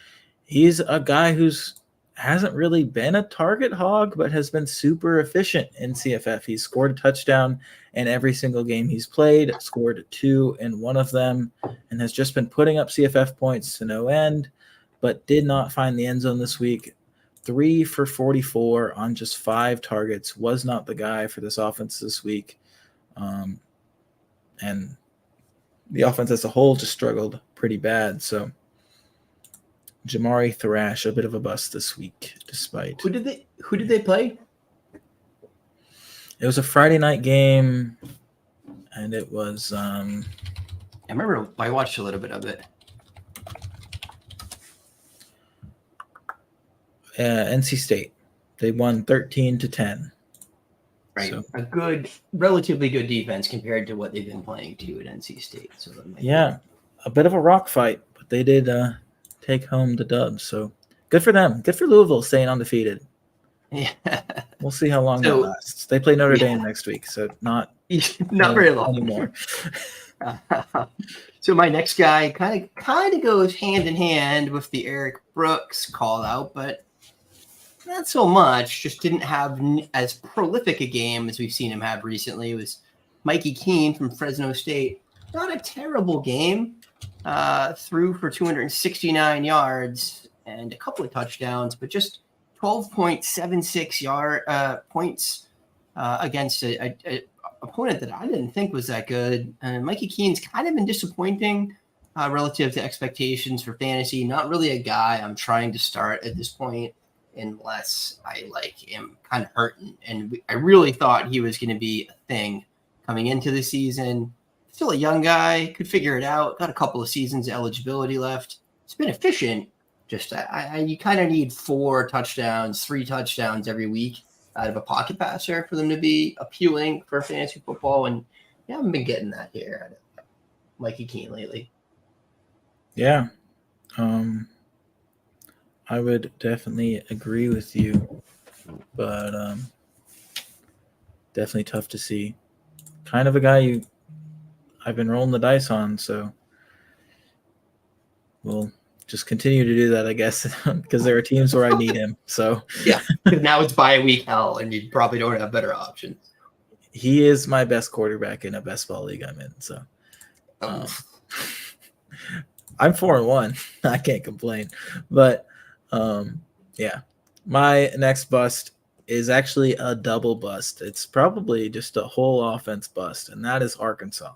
He's a guy who's hasn't really been a target hog, but has been super efficient in CFF. He's scored a touchdown in every single game he's played, scored 2 in one of them, and has just been putting up CFF points to no end, but did not find the end zone this week. 3 for 44 on just 5 targets, was not the guy for this offense this week. And the offense as a whole just struggled pretty bad. So Jamari Thrash, a bit of a bust this week, despite. Who did they play? It was a Friday night game, and it was I remember I watched a little bit of it. NC State. They won 13-10. Right. So A good, relatively good defense compared to what they've been playing to at NC State. So that might yeah, a bit of a rock fight, but they did take home the dub. So good for them. Good for Louisville staying undefeated. Yeah. We'll see how long that So lasts. They play Notre yeah, Dame next week, so not not very long anymore. So my next guy kind of goes hand in hand with the Eric Brooks call out, but not so much. Just didn't have as prolific a game as we've seen him have recently. It was Mikey Keene from Fresno State. Not a terrible game. Threw for 269 yards and a couple of touchdowns, but just 12.76 points against a opponent that I didn't think was that good. And Mikey Keene's kind of been disappointing relative to expectations for fantasy. Not really a guy I'm trying to start at this point unless I am kind of hurting. And I really thought he was going to be a thing coming into the season. Still a young guy, could figure it out. Got a couple of seasons of eligibility left. It's been efficient. Just you kind of need 4 touchdowns, 3 touchdowns every week out of a pocket passer for them to be appealing for fantasy football. And I haven't been getting that here out of Mikey Keene lately. Yeah. I would definitely agree with you, but definitely tough to see. Kind of a guy I've been rolling the dice on, so we'll just continue to do that, I guess, because there are teams where I need him. So yeah, now it's bye week hell, and you probably don't have better options. He is my best quarterback in a best ball league I'm in. So I'm 4-1. I can't complain, but yeah, my next bust is actually a double bust. It's probably just a whole offense bust, and that is Arkansas.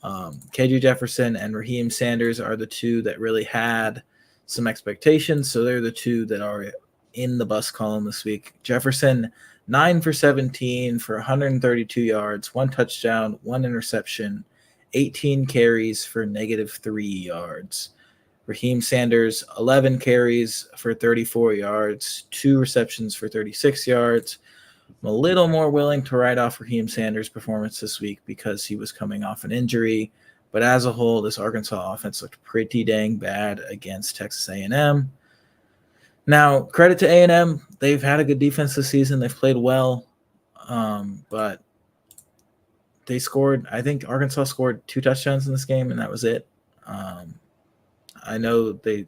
KJ Jefferson and Raheem Sanders are the two that really had some expectations, so they're the two that are in the bust column this week. Jefferson, 9 for 17 for 132 yards, 1 touchdown, 1 interception, 18 carries for -3 yards. Raheem Sanders, 11 carries for 34 yards, 2 receptions for 36 yards. I'm a little more willing to write off Raheem Sanders' performance this week because he was coming off an injury. But as a whole, this Arkansas offense looked pretty dang bad against Texas A&M. Now, credit to A&M. They've had a good defense this season. They've played well. But they scored – I think Arkansas scored 2 touchdowns in this game, and that was it. I know they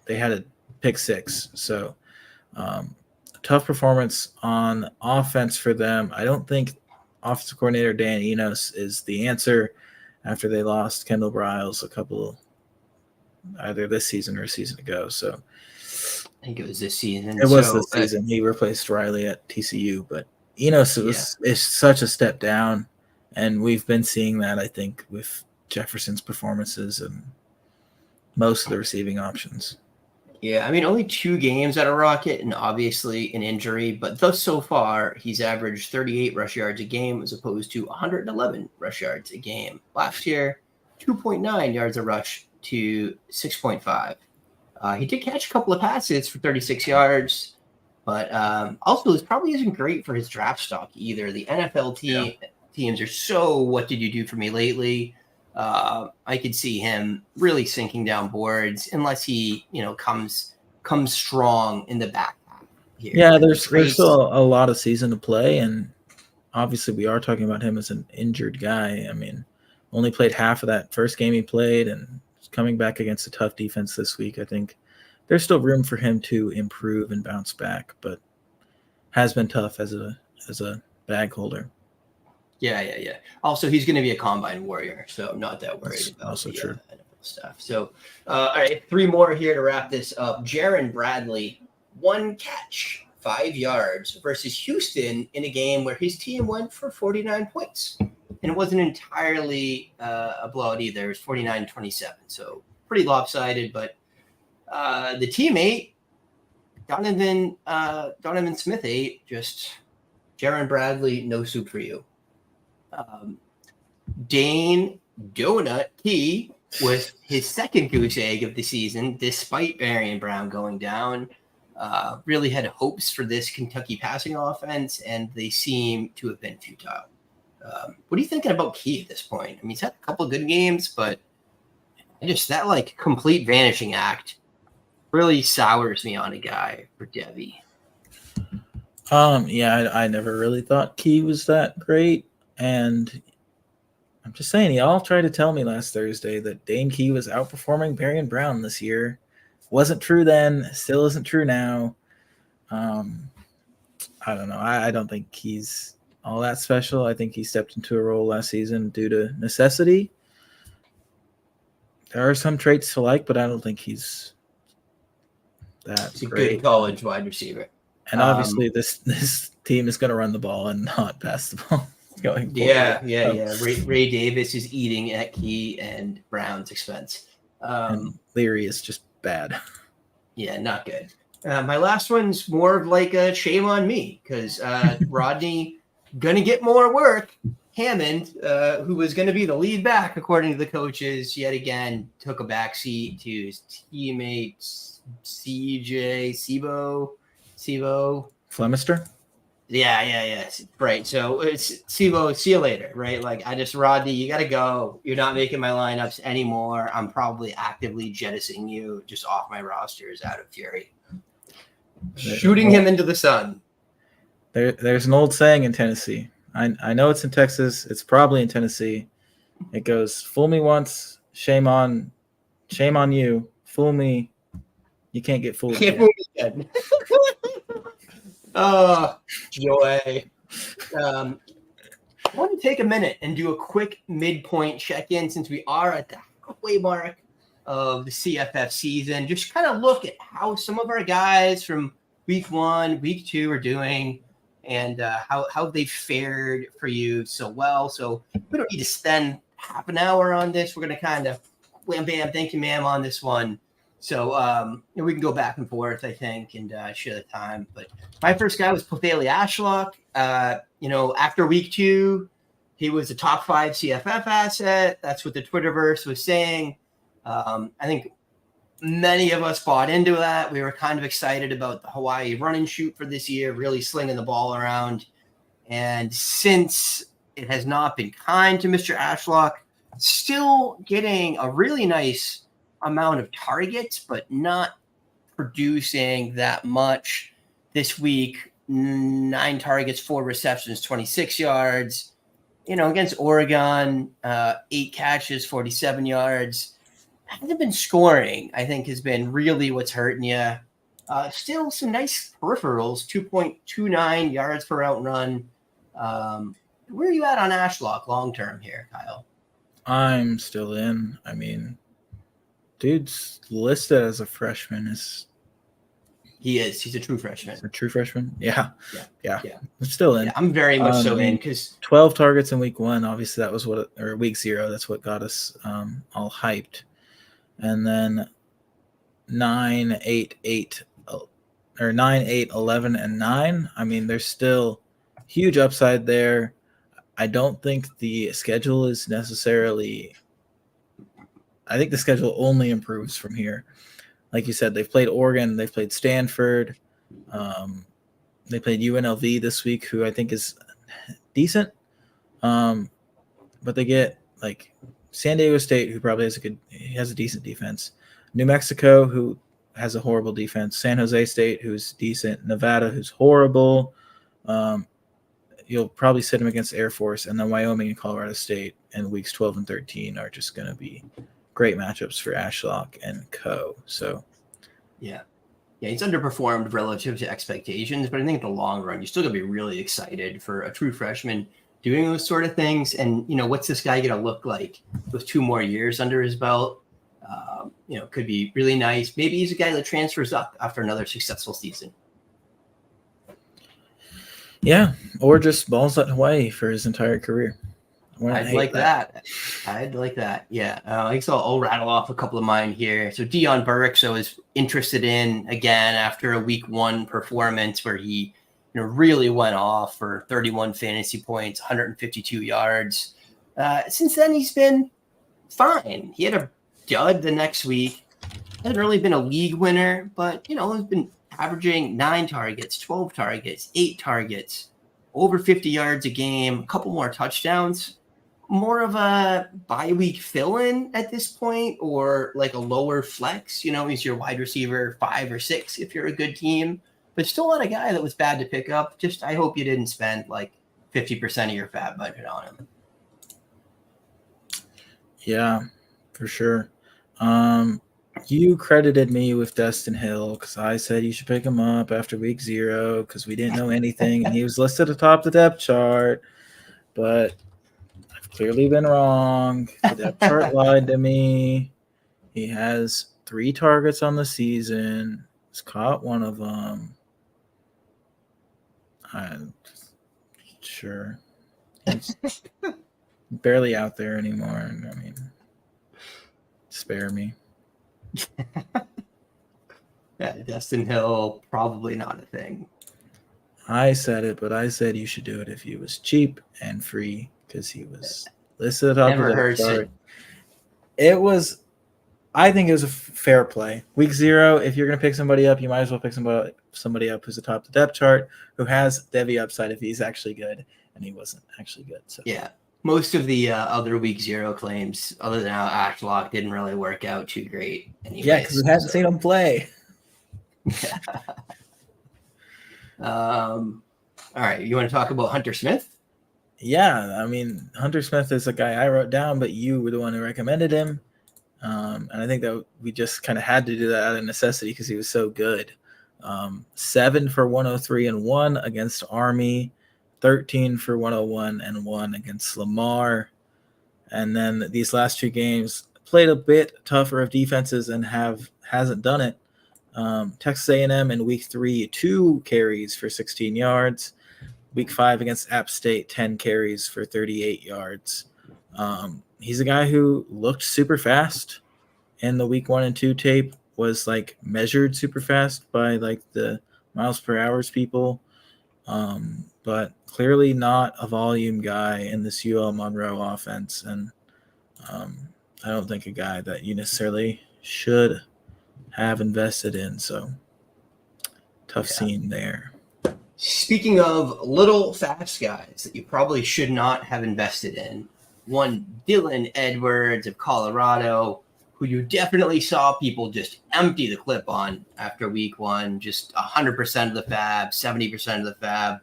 had a pick 6, so tough performance on offense for them. I don't think offensive coordinator Dan Enos is the answer after they lost Kendall Briles either this season or a season ago. So I think it was this season. It was this season. He replaced Riley at TCU, but Enos is such a step down, and we've been seeing that, I think, with Jefferson's performances and most of the receiving options. Yeah, I mean, only 2 games at a Rocket, and obviously an injury, but thus so far, he's averaged 38 rush yards a game as opposed to 111 rush yards a game. Last year, 2.9 yards a rush to 6.5. He did catch a couple of passes for 36 yards, but also this probably isn't great for his draft stock either. The NFL teams are so what did you do for me lately? I could see him really sinking down boards unless he, comes strong in the back half here. Yeah, there's still a lot of season to play, and obviously we are talking about him as an injured guy. I mean, only played half of that first game he played, and coming back against a tough defense this week. I think there's still room for him to improve and bounce back, but has been tough as a bag holder. Yeah. Also, he's going to be a combine warrior, so I'm not that worried about also the true. NFL stuff. So, all right, 3 more here to wrap this up. Jaron Bradley, 1 catch, 5 yards versus Houston in a game where his team went for 49 points. And it wasn't entirely a blowout either. It was 49-27, so pretty lopsided. But the teammate, Donovan Smith ate. Just Jaron Bradley, no soup for you. Dane Donut Key was his second goose egg of the season, despite Marion Brown going down. really had hopes for this Kentucky passing offense, and they seem to have been futile. What are you thinking about Key at this point? I mean, he's had a couple of good games, but just that like complete vanishing act really sours me on a guy for Devy. Yeah, I never really thought Key was that great, and I'm just saying, y'all tried to tell me last Thursday that Dane Key was outperforming Barian Brown this year. Wasn't true then, still isn't true now. I don't know. I don't think he's all that special. I think he stepped into a role last season due to necessity. There are some traits to like, but I don't think he's that He's a great. good college wide receiver. And obviously, this team is going to run the ball and not pass the ball going forward. Yeah. Ray Davis is eating at Key and Brown's expense. And Leary is just bad. Yeah, not good. My last one's more of like a shame on me because Rodney going to get more work. Hammond, who was going to be the lead back, according to the coaches, yet again took a backseat to his teammate Sibo. Flemister? Yeah. Right. So it's Sibo, see you later, right? Like, Rodney, you got to go. You're not making my lineups anymore. I'm probably actively jettisoning you just off my rosters out of fury. Shooting him into the sun. There's an old saying in Tennessee. I know it's in Texas. It's probably in Tennessee. It goes, fool me once, shame on you. Fool me, you can't get fooled again. Oh, joy. I want to take a minute and do a quick midpoint check-in since we are at the halfway mark of the CFF season. Just kind of look at how some of our guys from week 1, week 2 are doing and how they fared for you so well. So we don't need to spend half an hour on this. We're going to kind of wham, bam, thank you, ma'am, on this one. So we can go back and forth, I think, and share the time. But my first guy was Pothele Ashlock. After week 2, he was a top 5 CFF asset. That's what the Twitterverse was saying. I think many of us bought into that. We were kind of excited about the Hawaii run and shoot for this year, really slinging the ball around. And since it has not been kind to Mr. Ashlock, still getting a really nice amount of targets, but not producing that much this week. 9 targets, 4 receptions, 26 yards. Against Oregon, 8 catches, 47 yards. Hasn't been scoring, I think, has been really what's hurting you. Still some nice peripherals, 2.29 yards per route run. Where are you at on Ashlock long-term here, Kyle? I'm still in. I mean, dude's listed as a freshman. He is. He's a true freshman. A true freshman? Yeah. I'm still in. Yeah, I'm very much so in because 12 targets in week 1. Obviously, that was or week 0. That's what got us all hyped. And then 9, 8, 8, or 9, 8, 11, and 9. I mean, there's still huge upside there. I don't think the schedule is necessarily. I think the schedule only improves from here. Like you said, they've played Oregon, they've played Stanford, they played UNLV this week, who I think is decent. But they get like San Diego State, who probably has a decent defense. New Mexico, who has a horrible defense. San Jose State, who's decent. Nevada, who's horrible. You'll probably sit them against Air Force, and then Wyoming and Colorado State in weeks 12 and 13 are just going to be great matchups for Ashlock and co. So, yeah, he's underperformed relative to expectations, but I think in the long run, you're still going to be really excited for a true freshman doing those sort of things. And, what's this guy going to look like with 2 more years under his belt? Could be really nice. Maybe he's a guy that transfers up after another successful season. Yeah, or just balls at Hawaii for his entire career. I'd like that. Yeah. I guess I'll rattle off a couple of mine here. So Dion Burke, is interested in again after a week 1 performance where he really went off for 31 fantasy points, 152 yards. Since then, he's been fine. He had a dud the next week. Hasn't really been a league winner, but has been averaging 9 targets, 12 targets, 8 targets, over 50 yards a game, a couple more touchdowns. More of a bye week fill-in at this point, or like a lower flex. He's your wide receiver 5 or 6 if you're a good team, but still not a guy that was bad to pick up. Just I hope you didn't spend like 50% of your fab budget on him. Yeah, for sure. You credited me with Destin Hill because I said you should pick him up after week 0 because we didn't know anything, and he was listed atop the depth chart, but I've clearly been wrong. The depth chart lied to me. He has 3 targets on the season. He's caught one of them. I'm sure. He's barely out there anymore. I mean, spare me. Yeah, Destin Hill, probably not a thing. I said it, but I said you should do it if he was cheap and free because he was listed up. Never hurts it. I think it was a fair play. Week 0, if you're going to pick somebody up, you might as well pick somebody up who's atop the depth chart, who has Devy upside if he's actually good, and he wasn't actually good. So yeah, most of the other week 0 claims, other than how Ashlock, didn't really work out too great. Anyways, yeah, because we hadn't seen him play. Yeah. All right, you want to talk about Hunter Smith? Yeah, I mean, Hunter Smith is a guy I wrote down, but you were the one who recommended him. And I think that we just kind of had to do that out of necessity because he was so good. 7 for 103 and 1 against Army, 13 for 101 and 1 against Lamar. And then these last 2 games played a bit tougher of defenses and hasn't done it. Texas A&M in week 3, 2 carries for 16 yards. Week 5 against App State, 10 carries for 38 yards. He's a guy who looked super fast in the week 1 and 2 tape, was like measured super fast by like the miles per hours people. But clearly not a volume guy in this UL Monroe offense. And I don't think a guy that you necessarily should have invested in. So tough scene there. Speaking of little fast guys that you probably should not have invested in, one Dylan Edwards of Colorado, who you definitely saw people just empty the clip on after week 1, just 100% of the fab, 70% of the fab.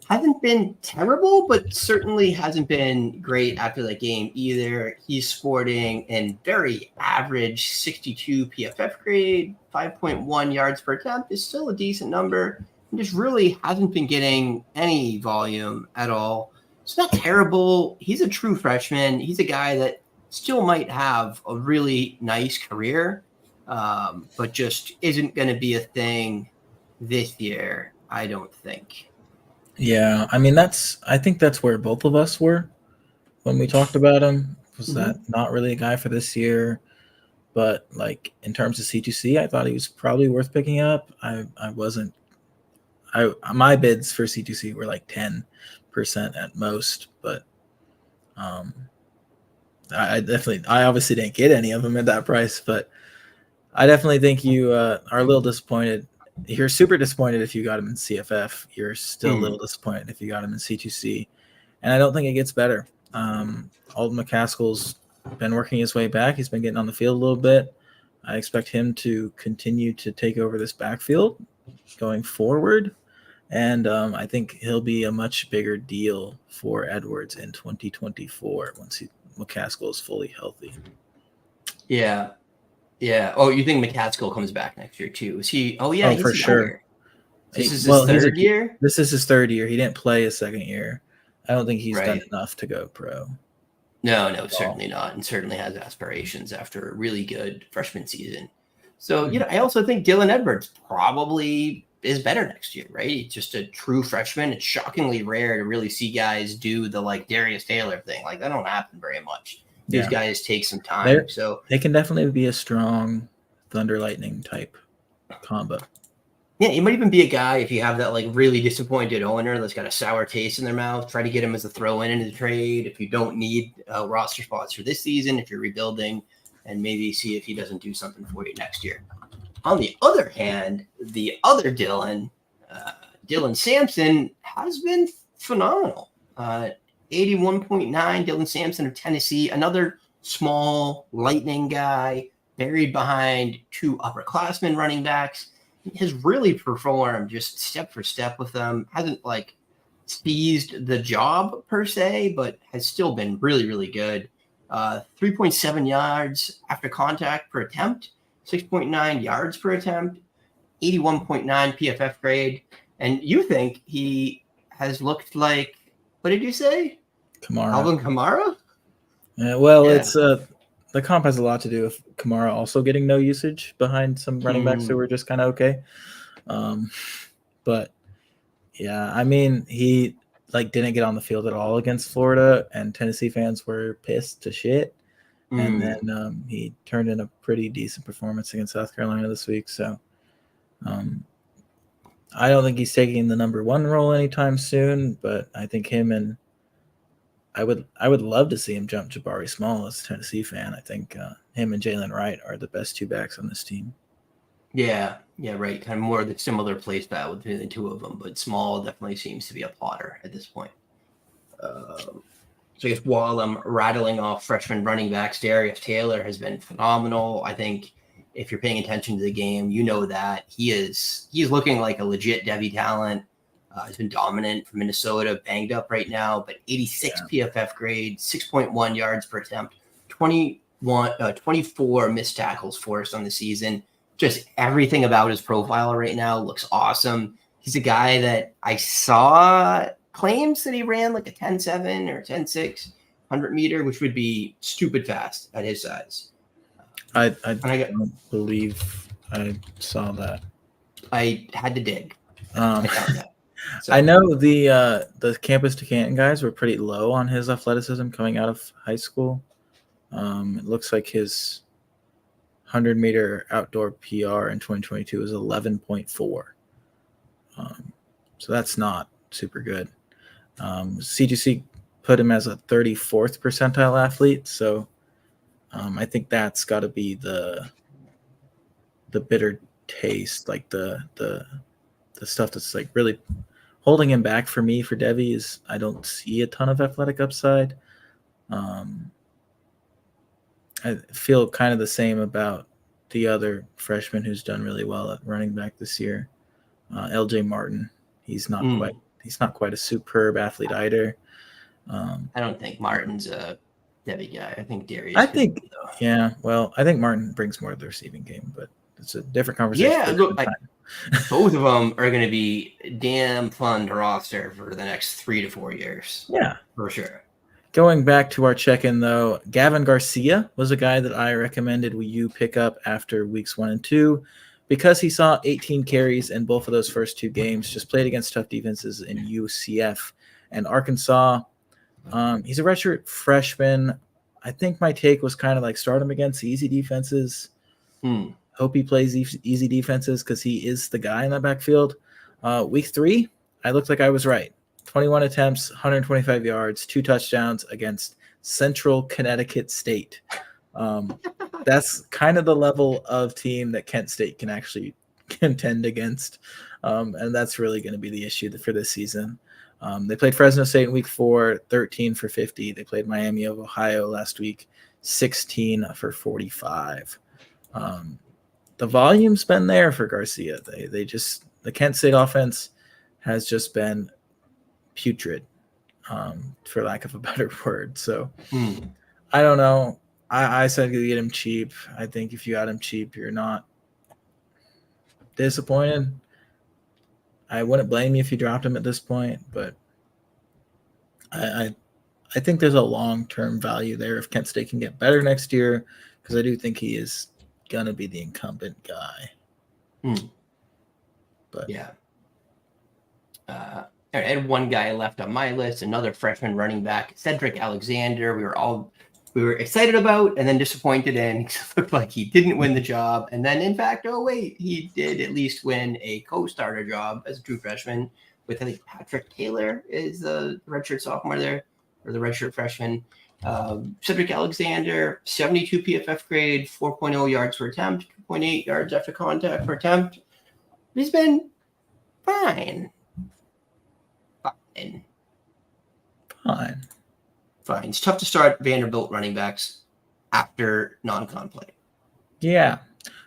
Hasn't been terrible, but certainly hasn't been great after that game either. He's sporting a very average 62 PFF grade, 5.1 yards per attempt is still a decent number. And just really hasn't been getting any volume at all. It's not terrible. He's a true freshman. He's a guy that still might have a really nice career, but just isn't going to be a thing this year, I don't think. Yeah, I mean, I think that's where both of us were when we talked about him, was that not really a guy for this year. But like in terms of C2C, I thought he was probably worth picking up. My bids for C2C were like 10% at most, but I obviously didn't get any of them at that price, but I definitely think you are a little disappointed. You're super disappointed if you got him in CFF. You're still a little disappointed if you got him in C2C, and I don't think it gets better. Alden McCaskill's been working his way back. He's been getting on the field a little bit. I expect him to continue to take over this backfield going forward. And I think he'll be a much bigger deal for Edwards in 2024 once McCaskill is fully healthy. Yeah. Yeah. Oh, you think McCaskill comes back next year too? Is he? Oh, yeah. Oh, for sure. This is his third year? This is his 3rd year. He didn't play his 2nd year. I don't think he's done enough to go pro. No, certainly not. And certainly has aspirations after a really good freshman season. So, I also think Dylan Edwards probably is better next year, right? He's just a true freshman. It's shockingly rare to really see guys do the like Darius Taylor thing. Like that don't happen very much. These guys take some time. So they can definitely be a strong Thunder Lightning type combo. Yeah, he might even be a guy if you have that like really disappointed owner that's got a sour taste in their mouth. Try to get him as a throw-in into the trade if you don't need roster spots for this season, if you're rebuilding, and maybe see if he doesn't do something for you next year. On the other hand, the other Dylan Sampson, has been phenomenal. 81.9, Dylan Sampson of Tennessee, another small lightning guy buried behind two upperclassmen running backs. He has really performed just step for step with them. Hasn't like seized the job per se, but has still been really, really good. 3.7 yards after contact per attempt, 6.9 yards per attempt, 81.9 PFF grade. And you think he has looked like, what did you say? Kamara. Alvin Kamara? It's the comp has a lot to do with Kamara also getting no usage behind some running backs who were just kind of okay. But yeah, I mean, he didn't get on the field at all against Florida, and Tennessee fans were pissed to shit. And then he turned in a pretty decent performance against South Carolina this week. So I don't think he's taking the number one role anytime soon, but I think him and I would love to see him jump Jabari Small as a Tennessee fan. I think him and Jalen Wright are the best two backs on this team. Yeah, right. Kind of more of the similar play style between the two of them, but Small definitely seems to be a plotter at this point. So I guess while I'm rattling off freshman running backs, Darius Taylor has been phenomenal. I think if you're paying attention to the game, you know that he's looking like a legit Devy talent. He's been dominant for Minnesota, banged up right now, but 86 PFF grade, 6.1 yards per attempt, 24 missed tackles forced on the season. Just everything about his profile right now looks awesome. He's a guy that I saw claims that he ran like a 10.7 or 10.6 100-meter, which would be stupid fast at his size. I don't believe I saw that. I had to dig. I found that. So, I know the Campus to Canton guys were pretty low on his athleticism coming out of high school. It looks like his 100-meter outdoor PR in 2022 is 11.4. So that's not super good. CGC put him as a 34th percentile athlete, so I think that's got to be the bitter taste, like the stuff that's like really holding him back for me for Devy is I don't see a ton of athletic upside. I feel kind of the same about the other freshman who's done really well at running back this year, LJ Martin. He's not quite a superb athlete either. I don't think Martin's a Devy guy. I think Darius. I think Martin brings more to the receiving game, but it's a different conversation. Yeah, look, both of them are going to be damn fun to roster for the next 3 to 4 years. Yeah, for sure. Going back to our check-in, though, Gavin Garcia was a guy that I recommended you pick up after weeks 1 and 2 because he saw 18 carries in both of those first two games, just played against tough defenses in UCF and Arkansas. He's a redshirt freshman. I think my take was kind of like start him against easy defenses. Hope he plays easy defenses because he is the guy in that backfield. Week 3, I looked like I was right. 21 attempts, 125 yards, 2 touchdowns against Central Connecticut State. That's kind of the level of team that Kent State can actually contend against. And that's really going to be the issue for this season. They played Fresno State in week 4, 13 for 50. They played Miami of Ohio last week, 16 for 45. The volume's been there for Garcia. The Kent State offense has just been putrid, for lack of a better word. So I don't know. I said you get him cheap. I think if you got him cheap, you're not disappointed. I wouldn't blame you if you dropped him at this point, but I think there's a long-term value there if Kent State can get better next year, because I do think he is going to be the incumbent guy. But yeah. I had one guy left on my list, another freshman running back, Cedric Alexander. We were excited about and then disappointed in. It looked like he didn't win the job. And then, in fact, he did at least win a co-starter job as a true freshman with, I think, Patrick Taylor is the redshirt sophomore there, or the redshirt freshman. Cedric Alexander, 72 PFF grade, 4.0 yards per attempt, 2.8 yards after contact per attempt. He's been fine. Fine. It's tough to start Vanderbilt running backs after non-con play. Yeah.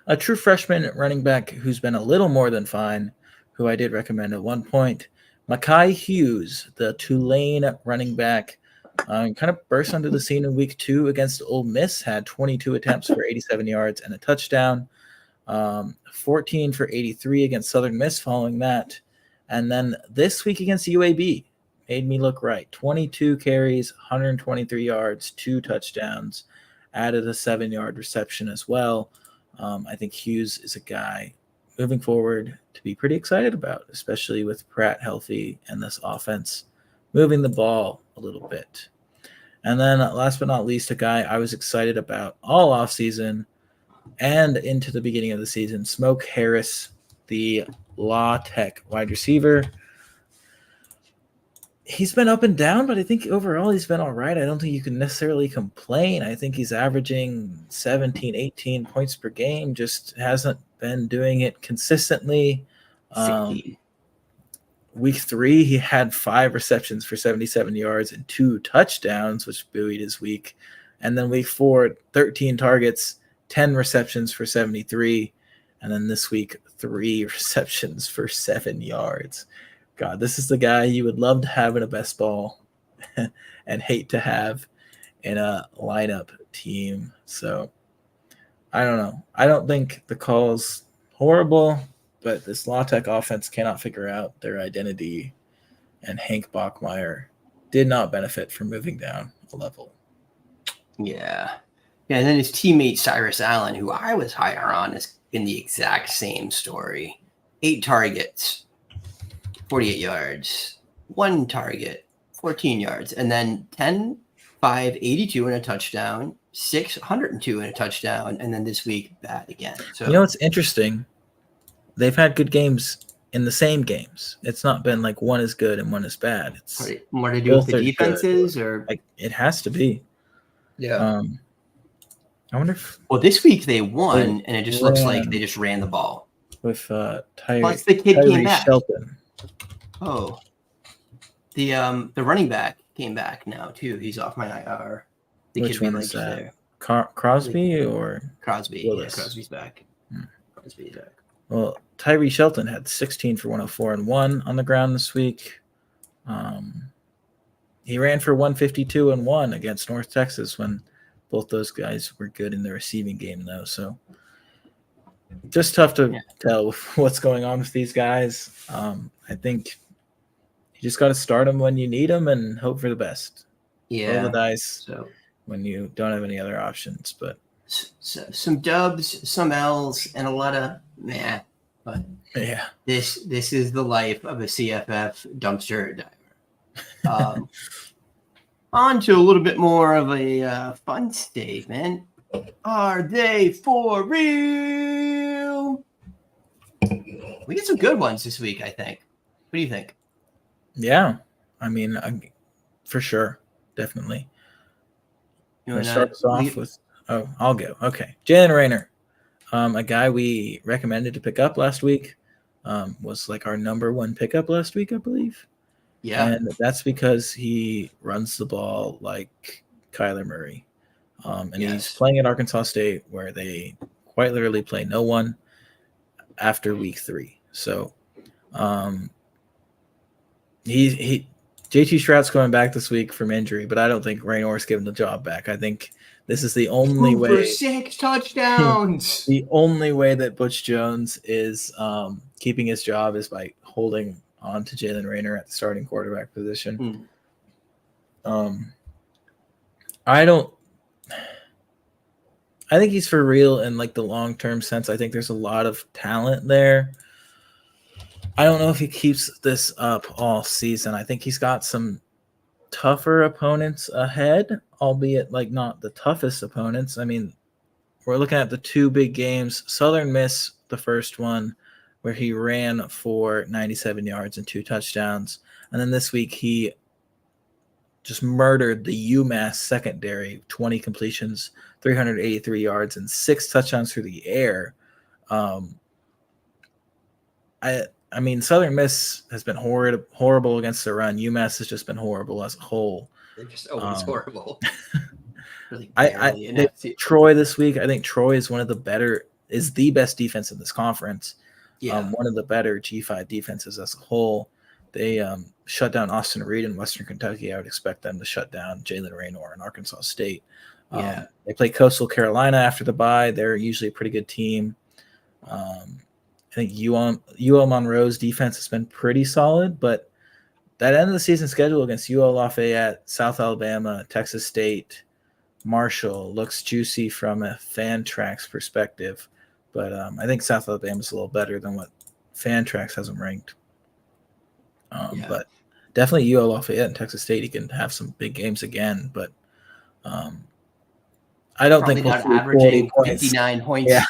A true freshman running back who's been a little more than fine, who I did recommend at one point, Mekhi Hughes, the Tulane running back, kind of burst onto the scene in week 2 against Ole Miss, had 22 attempts for 87 yards and a touchdown, 14 for 83 against Southern Miss following that. And then this week against UAB, made me look right. 22 carries, 123 yards, 2 touchdowns, added a 7-yard reception as well. I think Hughes is a guy moving forward to be pretty excited about, especially with Pratt healthy and this offense moving the ball a little bit. And then last but not least, a guy I was excited about all offseason and into the beginning of the season, Smoke Harris, the La Tech wide receiver. He's been up and down, but I think overall he's been all right. I don't think you can necessarily complain. I think he's averaging 17, 18 points per game, just hasn't been doing it consistently. Week 3, he had 5 receptions for 77 yards and 2 touchdowns, which buoyed his week. And then week 4, 13 targets, 10 receptions for 73. And then this week, 3 receptions for 7 yards. God, this is the guy you would love to have in a best ball and hate to have in a lineup team. So I don't know. I don't think the call's horrible, but this La Tech offense cannot figure out their identity, and Hank Bachmeier did not benefit from moving down a level. Yeah. And then his teammate Cyrus Allen, who I was higher on, is in the exact same story. 8 targets, 48 yards, 1 target, 14 yards, and then 10, 5, 82 and a touchdown, 6, 102 and a touchdown, and then this week, bad again. So, you know what's interesting? They've had good games in the same games. It's not been like one is good and one is bad. It's more to do with the defenses, or like it has to be. Yeah. I wonder if. Well, this week they won, and it just looks like they just ran the ball with Plus the kid came back. Shelton. Oh, the running back came back now too. He's off my IR. The Which kid one is that? Crosby or Crosby? Willis? Yeah, Crosby's back. Crosby's back. Well, Tyree Shelton had 16 for 104 and 1 on the ground this week. He ran for 152 and 1 against North Texas when both those guys were good in the receiving game, though. So just tough to tell what's going on with these guys. I think you just got to start them when you need them and hope for the best. Yeah. Roll the dice when you don't have any other options. But some dubs, some L's, and a lot of meh. But yeah, this is the life of a CFF dumpster diver. On to a little bit more of a fun statement. Are they for real? We get some good ones this week, I think. What do you think? Yeah, I mean, for sure, definitely. You want to start us off with? Oh, I'll go. Okay, Jalen Rayner, a guy we recommended to pick up last week, was like our number 1 pickup last week, I believe. Yeah, and that's because he runs the ball like Kyler Murray, and he's playing at Arkansas State, where they quite literally play no one after week 3. So, JT Stroud's coming back this week from injury, but I don't think Raynor's giving the job back. I think this is the only way. For 6 touchdowns. The only way that Butch Jones is keeping his job is by holding on to Jalen Rayner at the starting quarterback position. I think he's for real in like the long-term sense. I think there's a lot of talent there. I don't know if he keeps this up all season. I think he's got some tougher opponents ahead, albeit like not the toughest opponents. I mean, we're looking at the 2 big games. Southern Miss, the first one, where he ran for 97 yards and 2 touchdowns. And then this week he just murdered the UMass secondary, 20 completions, 383 yards, and 6 touchdowns through the air. I mean, Southern Miss has been horrible against the run. UMass has just been horrible as a whole. They're just always horrible. Really Troy this week. I think Troy is the best defense in this conference. Yeah. One of the better G5 defenses as a whole. They shut down Austin Reed in Western Kentucky. I would expect them to shut down Jalen Raynor in Arkansas State. They play Coastal Carolina after the bye. They're usually a pretty good team. I think UL Monroe's defense has been pretty solid, but that end of the season schedule against UL Lafayette, South Alabama, Texas State, Marshall looks juicy from a Fantrax perspective. But I think South Alabama is a little better than what Fantrax has them ranked. But definitely UL Lafayette and Texas State, he can have some big games again. But I don't think we'll see averaging 59 points. Yeah.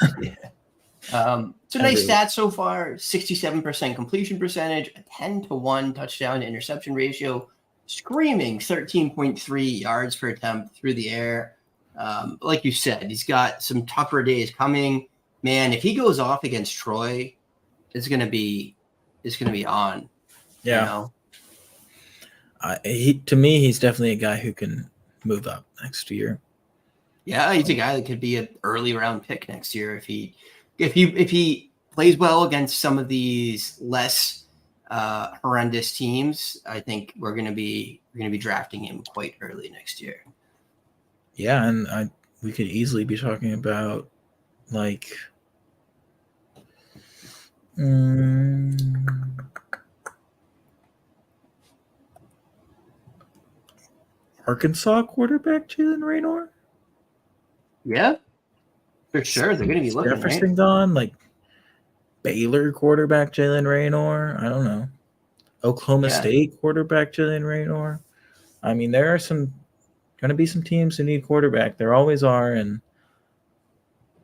So nice stats so far: 67% completion percentage, a 10-to-1 touchdown to interception ratio, screaming 13.3 yards per attempt through the air. Like you said, he's got some tougher days coming. Man, if he goes off against Troy, it's gonna be on. Yeah. To me, he's definitely a guy who can move up next year. Yeah, he's a guy that could be an early round pick next year if he plays well against some of these less horrendous teams. I think we're gonna be drafting him quite early next year. Yeah, and we could easily be talking about like Arkansas quarterback Jalen Raynor. Yeah, for sure. They're going to be looking. Jefferson right? gone, like Baylor quarterback Jalen Raynor. I don't know. Oklahoma State quarterback Jalen Raynor. I mean, there are going to be some teams who need quarterback. There always are, and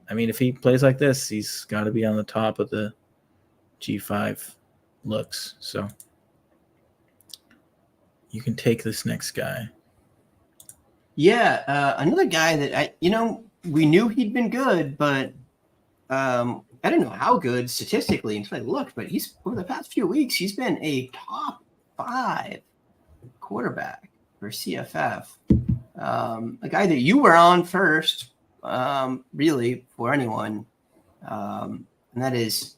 I mean, if he plays like this, he's got to be on the top of the G5 looks. So you can take this next guy. Yeah, another guy that we knew he'd been good, but I don't know how good statistically until I looked. But he's over the past few weeks, he's been a top 5 quarterback for CFF. A guy that you were on first, really for anyone, and that is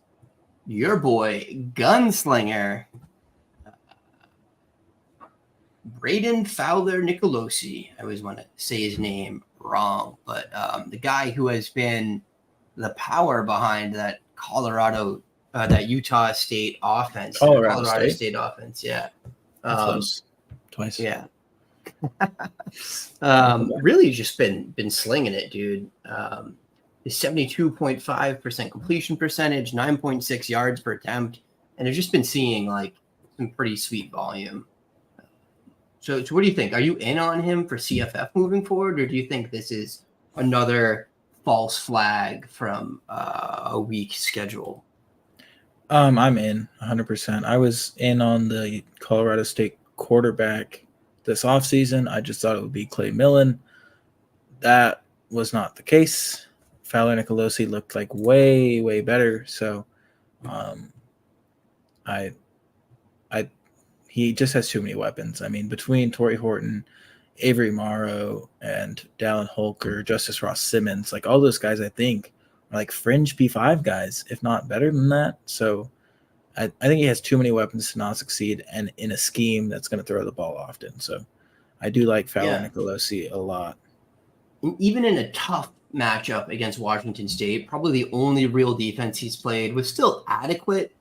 your boy Gunslinger. Braden Fowler Nicolosi. I always want to say his name wrong, but the guy who has been the power behind that that Utah State offense. Colorado State offense, yeah. Close. Twice. Yeah. Really just been slinging it, dude. His 72.5% completion percentage, 9.6 yards per attempt, and I've just been seeing like some pretty sweet volume. So what do you think? Are you in on him for CFF moving forward, or do you think this is another false flag from a weak schedule? I'm in 100%. I was in on the Colorado State quarterback this offseason. I just thought it would be Clay Millen. That was not the case. Fowler Nicolosi looked like way, way better. So he just has too many weapons. I mean, between Torrey Horton, Avery Morrow, and Dallin Holker, Justice Ross Simmons, like all those guys, I think, are like fringe P5 guys, if not better than that. So I think he has too many weapons to not succeed, and in a scheme that's going to throw the ball often. So I do like Fowler Nicolosi a lot. And even in a tough matchup against Washington State, probably the only real defense he's played was still adequate.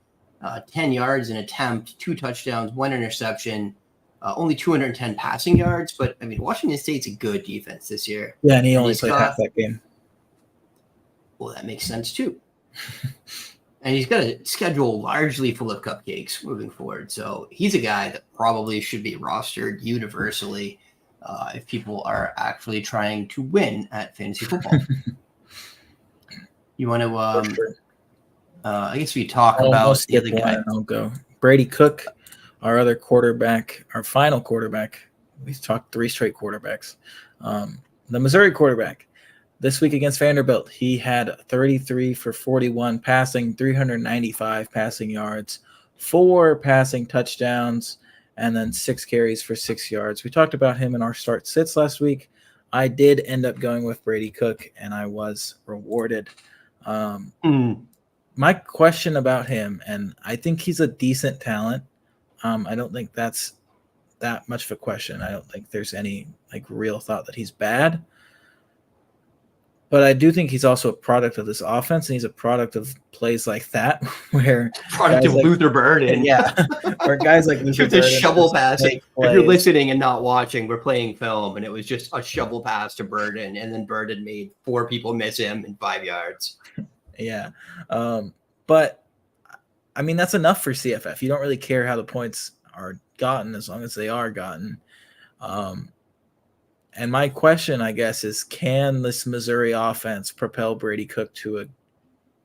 10 yards an attempt, 2 touchdowns, 1 interception, only 210 passing yards. But, I mean, Washington State's a good defense this year. Yeah, and he only played half that game. Well, that makes sense, too. And he's got a schedule largely full of cupcakes moving forward. So he's a guy that probably should be rostered universally if people are actually trying to win at fantasy football. You want to I guess we talk about the other guy. I'll go. Brady Cook, our other quarterback, our final quarterback we talked 3 straight quarterbacks. The Missouri quarterback this week against Vanderbilt, he had 33 for 41 passing, 395 passing yards, 4 passing touchdowns, and then 6 carries for 6 yards. We talked about him in our start sits last week. I did end up going with Brady Cook, and I was rewarded. My question about him, and I think he's a decent talent. I don't think that's that much of a question. I don't think there's any like real thought that he's bad. But I do think he's also a product of this offense, and he's a product of plays like that, where product of Luther Burden. Yeah, or guys like Luther Burden. Shovel passing. If you're listening and not watching, we're playing film, and it was just a shovel pass to Burden, and then Burden made 4 people miss him in 5 yards. Yeah, but I mean that's enough for CFF. You don't really care how the points are gotten as long as they are gotten. And my question, I guess, is can this Missouri offense propel Brady Cook to a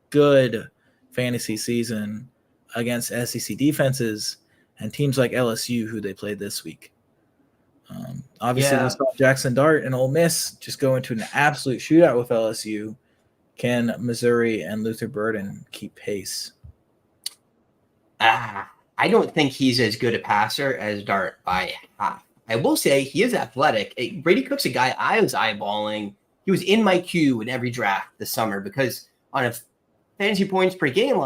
good fantasy season against SEC defenses and teams like LSU, who they played this week? Obviously, we saw Jackson Dart and Ole Miss just go into an absolute shootout with LSU. Can Missouri and Luther Burden keep pace? I don't think he's as good a passer as Dart by half. I will say he is athletic. Brady Cook's a guy I was eyeballing. He was in my queue in every draft this summer because on a fantasy points per game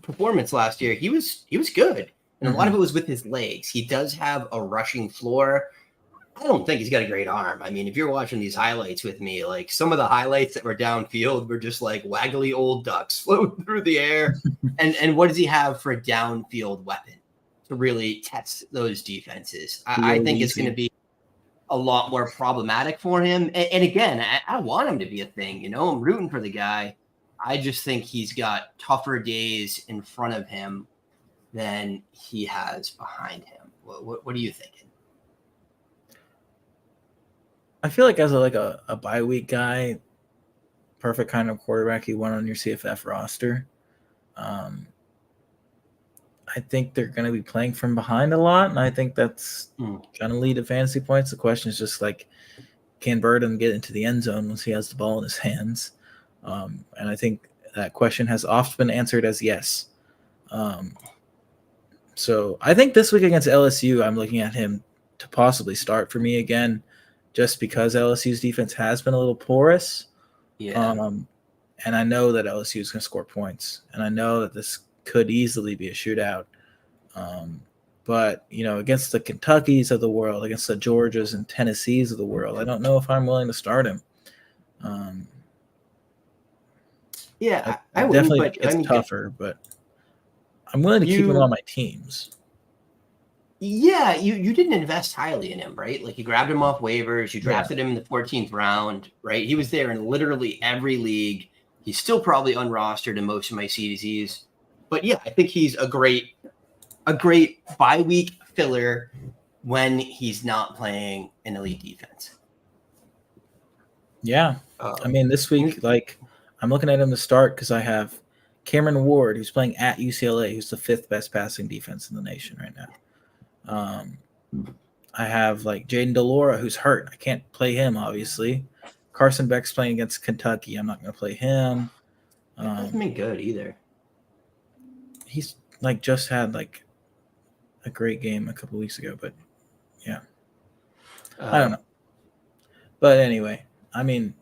performance last year, he was good. And a lot of it was with his legs. He does have a rushing floor. I don't think he's got a great arm. I mean, if you're watching these highlights with me, like some of the highlights that were downfield were just like waggly old ducks floating through the air. And what does he have for a downfield weapon to really test those defenses? I think it's going to be a lot more problematic for him. And again, I want him to be a thing. You know, I'm rooting for the guy. I just think he's got tougher days in front of him than he has behind him. What are you thinking? I feel like as a bye week guy, perfect kind of quarterback you want on your CFF roster. I think they're going to be playing from behind a lot, and I think that's going to lead to fantasy points. The question is just like, can Burden get into the end zone once he has the ball in his hands? And I think that question has often been answered as yes. So I think this week against LSU, I'm looking at him to possibly start for me again, just because LSU's defense has been a little porous. Yeah. And I know that LSU is going to score points, and I know that this could easily be a shootout. But, you know, against the Kentuckys of the world, against the Georgias and Tennessees of the world, I don't know if I'm willing to start him. I would definitely think it's tougher, but I'm willing to keep him on my teams. Yeah, you didn't invest highly in him, right? Like you grabbed him off waivers, you drafted him in the 14th round, right? He was there in literally every league. He's still probably unrostered in most of my CDCs. But yeah, I think he's a great bye week filler when he's not playing an elite defense. Yeah. I mean, this week, like I'm looking at him to start because I have Cameron Ward, who's playing at UCLA, who's the 5th best passing defense in the nation right now. I have like Jaden Delora, who's hurt. I can't play him, obviously. Carson Beck's playing against Kentucky. I'm not going to play him. Hasn't been good either. He's like just had like a great game a couple weeks ago, but yeah, I don't know. But anyway, I mean,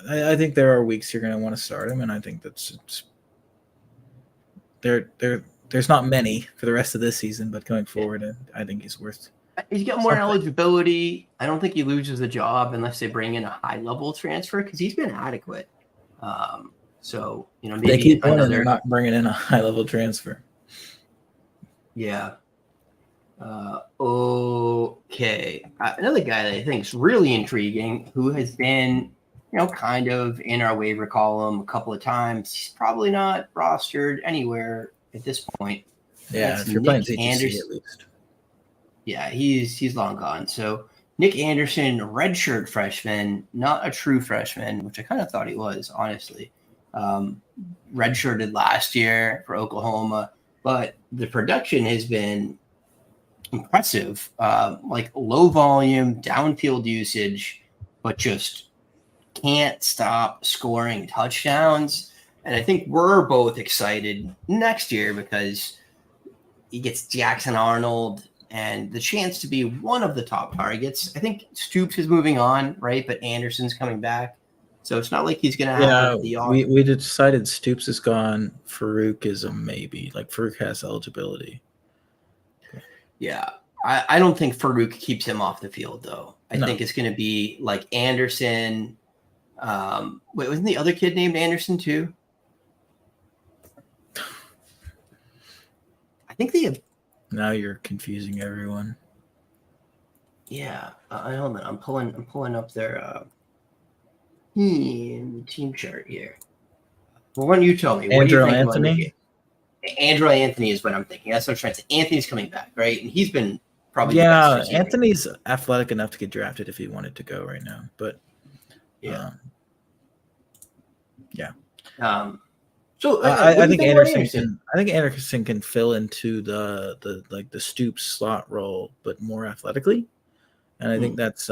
I think there are weeks you're going to want to start him, and I think that's there's not many for the rest of this season, but going forward, I think he's worth. He's got more eligibility. I don't think he loses the job unless they bring in a high-level transfer because he's been adequate. So, you know, maybe they keep winning, they're not bringing in a high-level transfer. Yeah. Okay. Another guy that I think is really intriguing, who has been, you know, kind of in our waiver column a couple of times. He's probably not rostered anywhere at this point. Yeah, That's if you're playing ZTC at least. Yeah, he's long gone. So Nick Anderson, redshirt freshman, not a true freshman, which I kind of thought he was, honestly. Redshirted last year for Oklahoma, but the production has been impressive. Like low volume, downfield usage, but just can't stop scoring touchdowns. And I think we're both excited next year because he gets Jackson Arnold and the chance to be one of the top targets. I think Stoops is moving on, right? But Anderson's coming back. So it's not like he's going to Yeah, have the we decided Stoops is gone. Farouk is a maybe. Like Farouk has eligibility. Yeah. I don't think Farouk keeps him off the field, though. I No. think it's going to be like Anderson. Wait, wasn't the other kid named Anderson too? I think they have. Now you're confusing everyone. Yeah. Hold on. I'm pulling up their team chart here. Well, why don't you tell me? What do you think about the game? Andrew Anthony is what I'm thinking. That's what I'm trying to say. Anthony's coming back, right? And he's been probably the best receiver. Anthony's athletic enough to get drafted if he wanted to go right now. But yeah. So I think Anderson. I think Anderson can fill into the Stoops slot role, but more athletically, and I think that's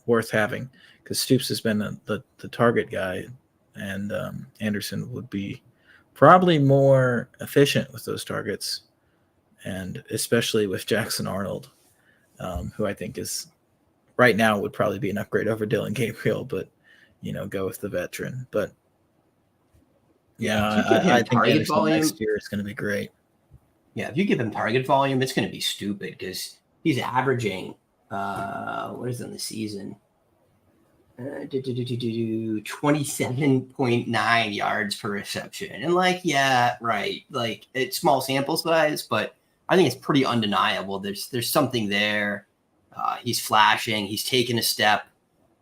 worth having because Stoops has been the target guy, and Anderson would be probably more efficient with those targets, and especially with Jackson Arnold, who I think is right now would probably be an upgrade over Dylan Gabriel, but go with the veteran, but. Yeah, I think target volume next year is going to be great. Yeah, if you give him target volume, it's going to be stupid because he's averaging what is it in the season? 27.9 yards per reception. And it's small sample size, but I think it's pretty undeniable. There's something there. He's flashing, he's taking a step,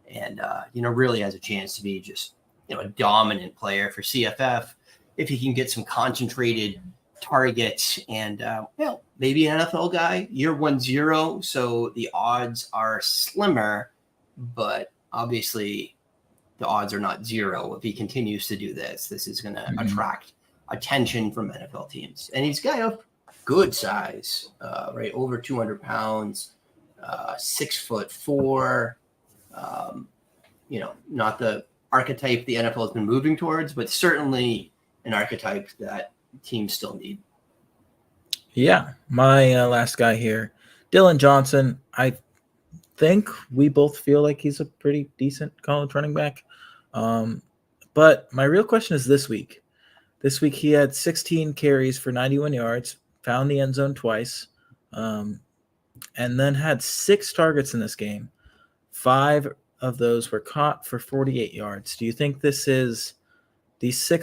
and really has a chance to be just a dominant player for CFF if he can get some concentrated targets and maybe an NFL guy year 1-0. So the odds are slimmer, but obviously the odds are not zero. If he continues to do this is going to attract attention from NFL teams. And he's got a good size, right? Over 200 pounds, 6'4", not the archetype the NFL has been moving towards, but certainly an archetype that teams still need. Yeah, my last guy here, Dylan Johnson. I think we both feel like he's a pretty decent college running back. But my real question is this week. This week he had 16 carries for 91 yards, found the end zone twice, and then had 6 targets in this game. 5 of those were caught for 48 yards. Do you think these 6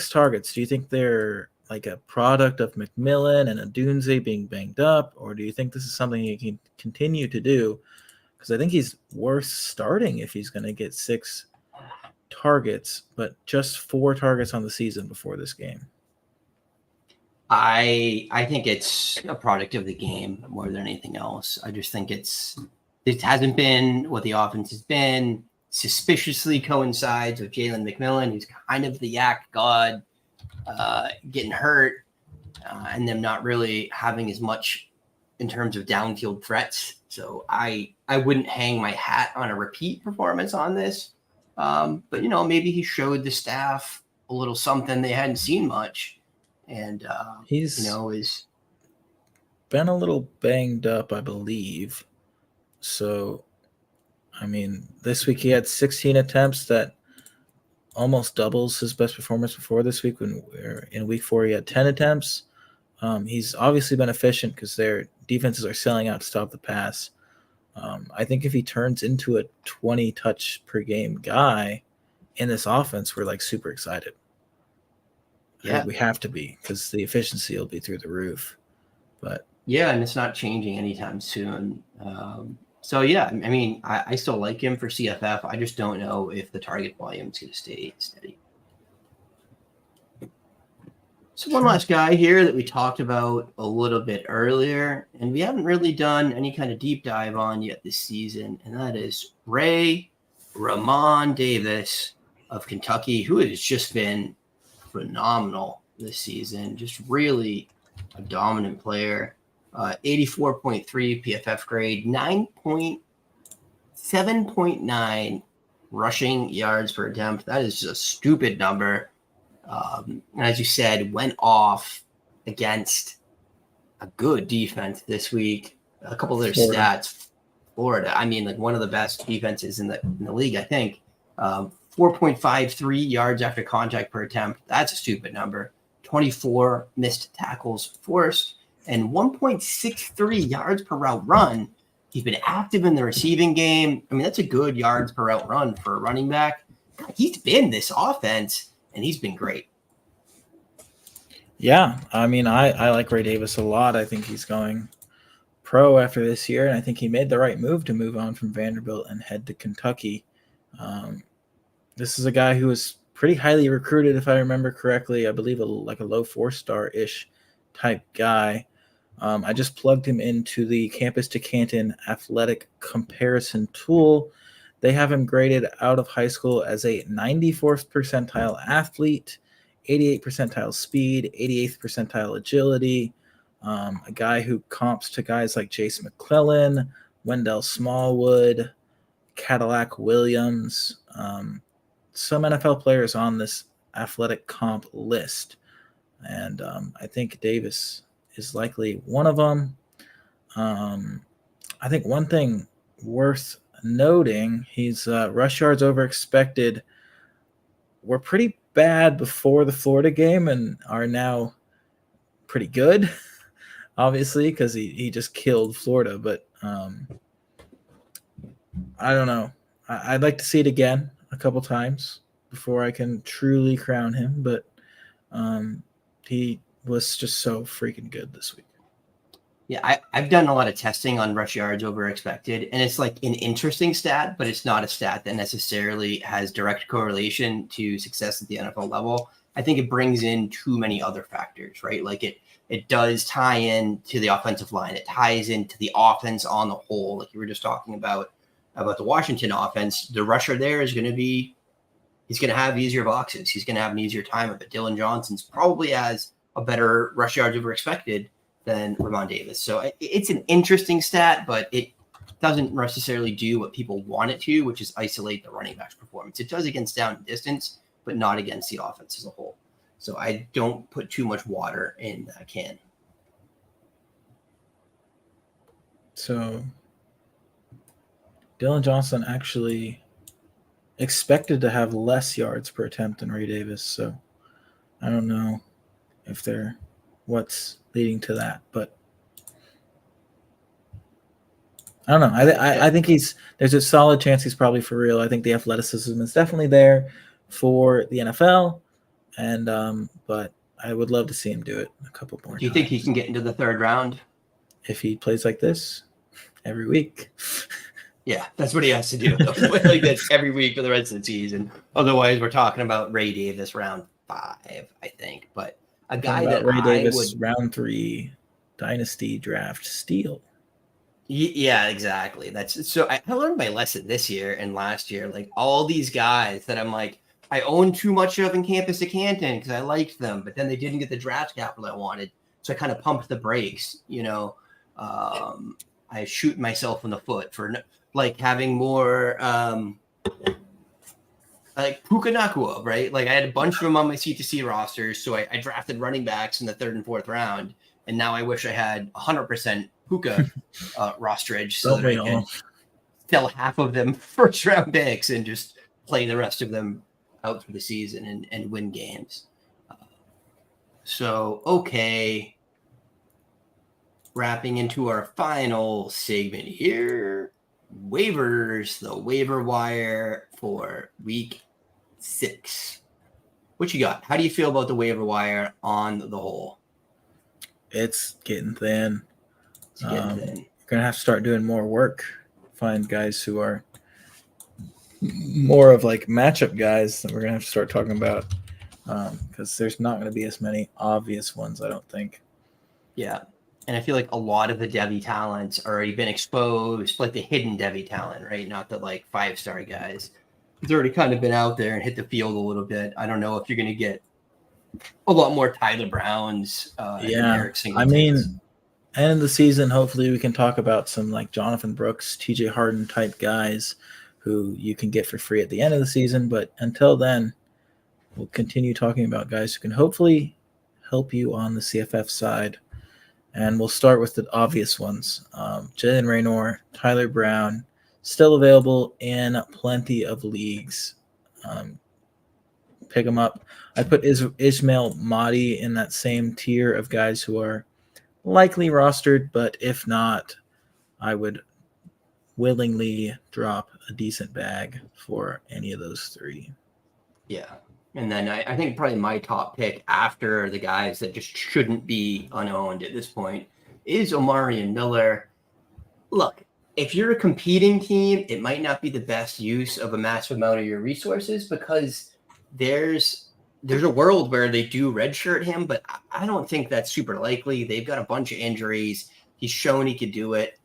targets, do you think they're like a product of McMillan and Adunze being banged up, or do you think this is something he can continue to do? Because I think he's worth starting if he's going to get 6 targets, but just 4 targets on the season before this game. I think it's a product of the game more than anything else. I just think it hasn't been what the offense has been. Suspiciously coincides with Jalen McMillan, who's kind of the yak god, getting hurt, and them not really having as much in terms of downfield threats. So I wouldn't hang my hat on a repeat performance on this. But maybe he showed the staff a little something they hadn't seen much. And he's is been a little banged up, I believe. So, I mean, this week he had 16 attempts. That almost doubles his best performance before this week. When in week 4 he had 10 attempts. He's obviously been efficient because their defenses are selling out to stop the pass. I think if he turns into a 20 touch per game guy in this offense, we're like super excited. Yeah, we have to be because the efficiency will be through the roof. But yeah, and it's not changing anytime soon. So yeah, I mean, I still like him for CFF. I just don't know if the target volume is going to stay steady. So one last guy here that we talked about a little bit earlier, and we haven't really done any kind of deep dive on yet this season, and that is Ramon Davis of Kentucky, who has just been phenomenal this season. Just really a dominant player. 84.3 PFF grade, 7.9 rushing yards per attempt. That is just a stupid number. And as you said, went off against a good defense this week. A couple of their stats. Florida, I mean, like one of the best defenses in the league, I think. 4.53 yards after contact per attempt. That's a stupid number. 24 missed tackles forced and 1.63 yards per route run. He's been active in the receiving game. I mean, that's a good yards per route run for a running back. He's been this offense, and he's been great. Yeah, I mean, I like Ray Davis a lot. I think he's going pro after this year, and I think he made the right move to move on from Vanderbilt and head to Kentucky. This is a guy who was pretty highly recruited, if I remember correctly. I believe like a low 4-star-ish type guy. I just plugged him into the Campus to Canton athletic comparison tool. They have him graded out of high school as a 94th percentile athlete, 88th percentile speed, 88th percentile agility. A guy who comps to guys like Jace McClellan, Wendell Smallwood, Cadillac Williams, some NFL players on this athletic comp list. And I think Davis is likely one of them. I think one thing worth noting, he's rush yards over expected were pretty bad before the Florida game and are now pretty good, obviously, because he just killed Florida. But I don't know. I'd like to see it again a couple times before I can truly crown him. But he was just so freaking good this week. Yeah, I've done a lot of testing on rush yards over expected, and it's like an interesting stat, but it's not a stat that necessarily has direct correlation to success at the NFL level. I think it brings in too many other factors, right? Like it does tie in to the offensive line. It ties into the offense on the whole. Like you were just talking about the Washington offense. The rusher there is going to be, he's going to have easier boxes. He's going to have an easier time of it. Dylan Johnson's probably has a better rush yards over expected than Ramon Davis. So it's an interesting stat, but it doesn't necessarily do what people want it to, which is isolate the running back's performance. It does against down and distance, but not against the offense as a whole. So I don't put too much water in that can. So Dylan Johnson actually expected to have less yards per attempt than Ray Davis. So I don't know if they're what's leading to that, but I don't know. I think there's a solid chance he's probably for real. I think the athleticism is definitely there for the NFL, and but I would love to see him do it a couple more times. Do you think he can get into the third round if he plays like this every week? Yeah, that's what he has to do. Like this every week for the rest of the season. Otherwise, we're talking about Ray Davis round 5, I think. But a guy that Ray Davis round 3 dynasty draft steal. Yeah, exactly. That's so I learned my lesson this year and last year. Like all these guys that I'm like, I own too much of in Campus to Canton because I liked them, but then they didn't get the draft capital I wanted. So I kind of pumped the brakes, I shoot myself in the foot for like having more like Puka Nacua, right? Like I had a bunch of them on my C2C rosters, so I drafted running backs in the 3rd and 4th round, and now I wish I had 100% Puka rosterage so that I could sell half of them first round picks and just play the rest of them out through the season and win games. So, okay. Wrapping into our final segment here. Waivers, the waiver wire for week 6. What you got? How do you feel about the waiver wire on the whole? It's getting thin. It's getting thin. You're going to have to start doing more work. Find guys who are more of like matchup guys that we're going to have to start talking about because there's not going to be as many obvious ones, I don't think. Yeah. And I feel like a lot of the Devy talents already been exposed, like the hidden Devy talent, right? Not the like 5-star guys. It's already kind of been out there and hit the field a little bit. I don't know if you're going to get a lot more Tyler Browns. Yeah, I mean, end of the season, hopefully we can talk about some like Jonathan Brooks, TJ Harden type guys who you can get for free at the end of the season. But until then, we'll continue talking about guys who can hopefully help you on the CFF side. And we'll start with the obvious ones. Jalen Raynor, Tyler Brown, still available in plenty of leagues. Pick them up. I put Ismail Mahdi in that same tier of guys who are likely rostered, but if not, I would willingly drop a decent bag for any of those three. Yeah. And then I think probably my top pick after the guys that just shouldn't be unowned at this point is Omarion Miller. Look, if you're a competing team, it might not be the best use of a massive amount of your resources because there's a world where they do redshirt him, but I don't think that's super likely. They've got a bunch of injuries. He's shown he could do it.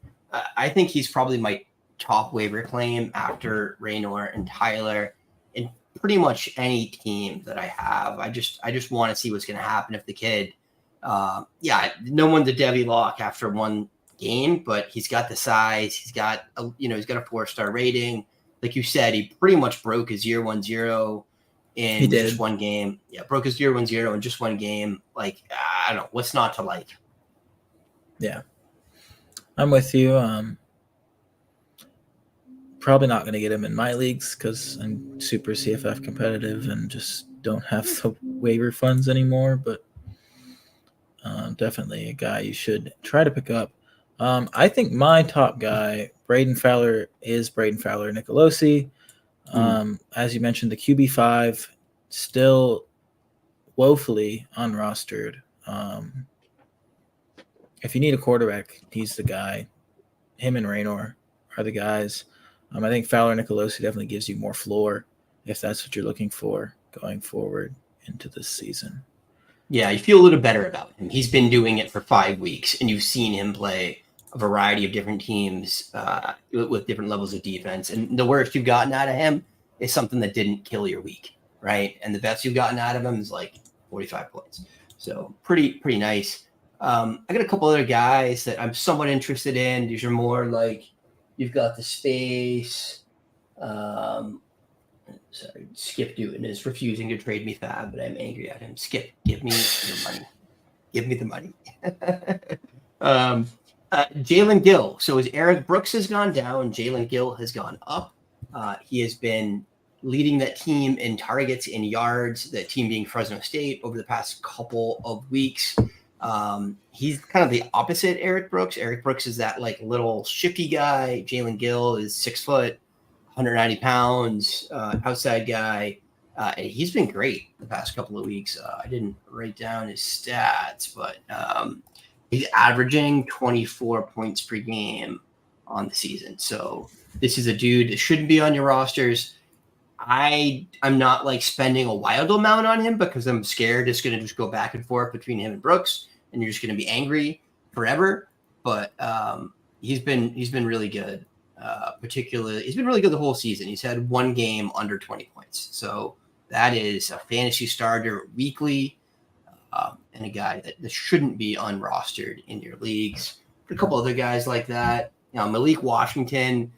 I think he's probably my top waiver claim after Raynor and Tyler in pretty much any team that I have. I just want to see what's going to happen if the kid, no one's a Devy lock after one game, but he's got the size. He's got he's got a 4-star rating. Like you said, he pretty much broke his year 1-0 in just one game. Yeah, broke his year 1-0 in just one game. Like, I don't know. What's not to like? Yeah. I'm with you. Probably not going to get him in my leagues because I'm super CFF competitive and just don't have the waiver funds anymore, but definitely a guy you should try to pick up. I think my top guy, Braden Fowler Nicolosi. As you mentioned, the QB5 still woefully unrostered. If you need a quarterback, he's the guy. Him and Raynor are the guys. I think Fowler Nicolosi definitely gives you more floor if that's what you're looking for going forward into this season. Yeah, you feel a little better about him. He's been doing it for 5 weeks, and you've seen him play a variety of different teams with different levels of defense. And the worst you've gotten out of him is something that didn't kill your week, right? And the best you've gotten out of him is like 45 points. So pretty nice. I got a couple other guys that I'm somewhat interested in. These are more like you've got the space. Sorry, Skip Newton is refusing to trade me Fab, but I'm angry at him. Skip, give me your money. Give me the money. Jalen Gill. So as Eric Brooks has gone down, Jalen Gill has gone up. He has been leading that team in targets and yards, that team being Fresno State over the past couple of weeks. He's kind of the opposite Eric Brooks. Eric Brooks is that like little shifty guy. Jalen Gill is 6 foot, 190 pounds, outside guy. And he's been great the past couple of weeks. I didn't write down his stats, but he's averaging 24 points per game on the season. So this is a dude that shouldn't be on your rosters. I'm not like spending a wild amount on him because I'm scared it's going to just go back and forth between him and Brooks, and you're just going to be angry forever. But he's been really good. Particularly, he's been really good the whole season. He's had one game under 20 points, so that is a fantasy starter weekly, and a guy that shouldn't be unrostered in your leagues. A couple other guys like that. Malik Washington.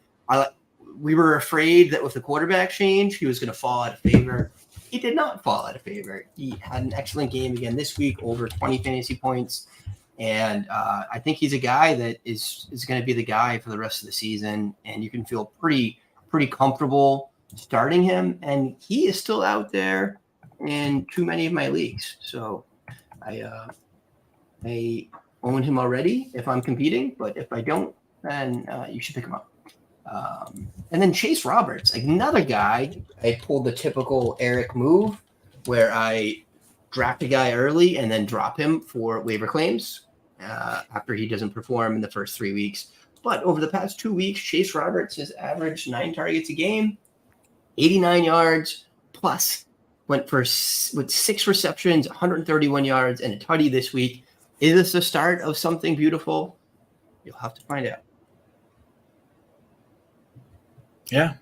We were afraid that with the quarterback change, he was going to fall out of favor. He did not fall out of favor. He had an excellent game again this week, over 20 fantasy points. And I think he's a guy that is going to be the guy for the rest of the season. And you can feel pretty comfortable starting him. And he is still out there in too many of my leagues. So I own him already if I'm competing. But if I don't, then you should pick him up. And then Chase Roberts, another guy. I pulled the typical Eric move where I draft a guy early and then drop him for waiver claims after he doesn't perform in the first 3 weeks. But over the past 2 weeks, Chase Roberts has averaged 9 targets a game, 89 yards, plus went with 6 receptions, 131 yards, and a tutty this week. Is this the start of something beautiful? You'll have to find out. Yeah.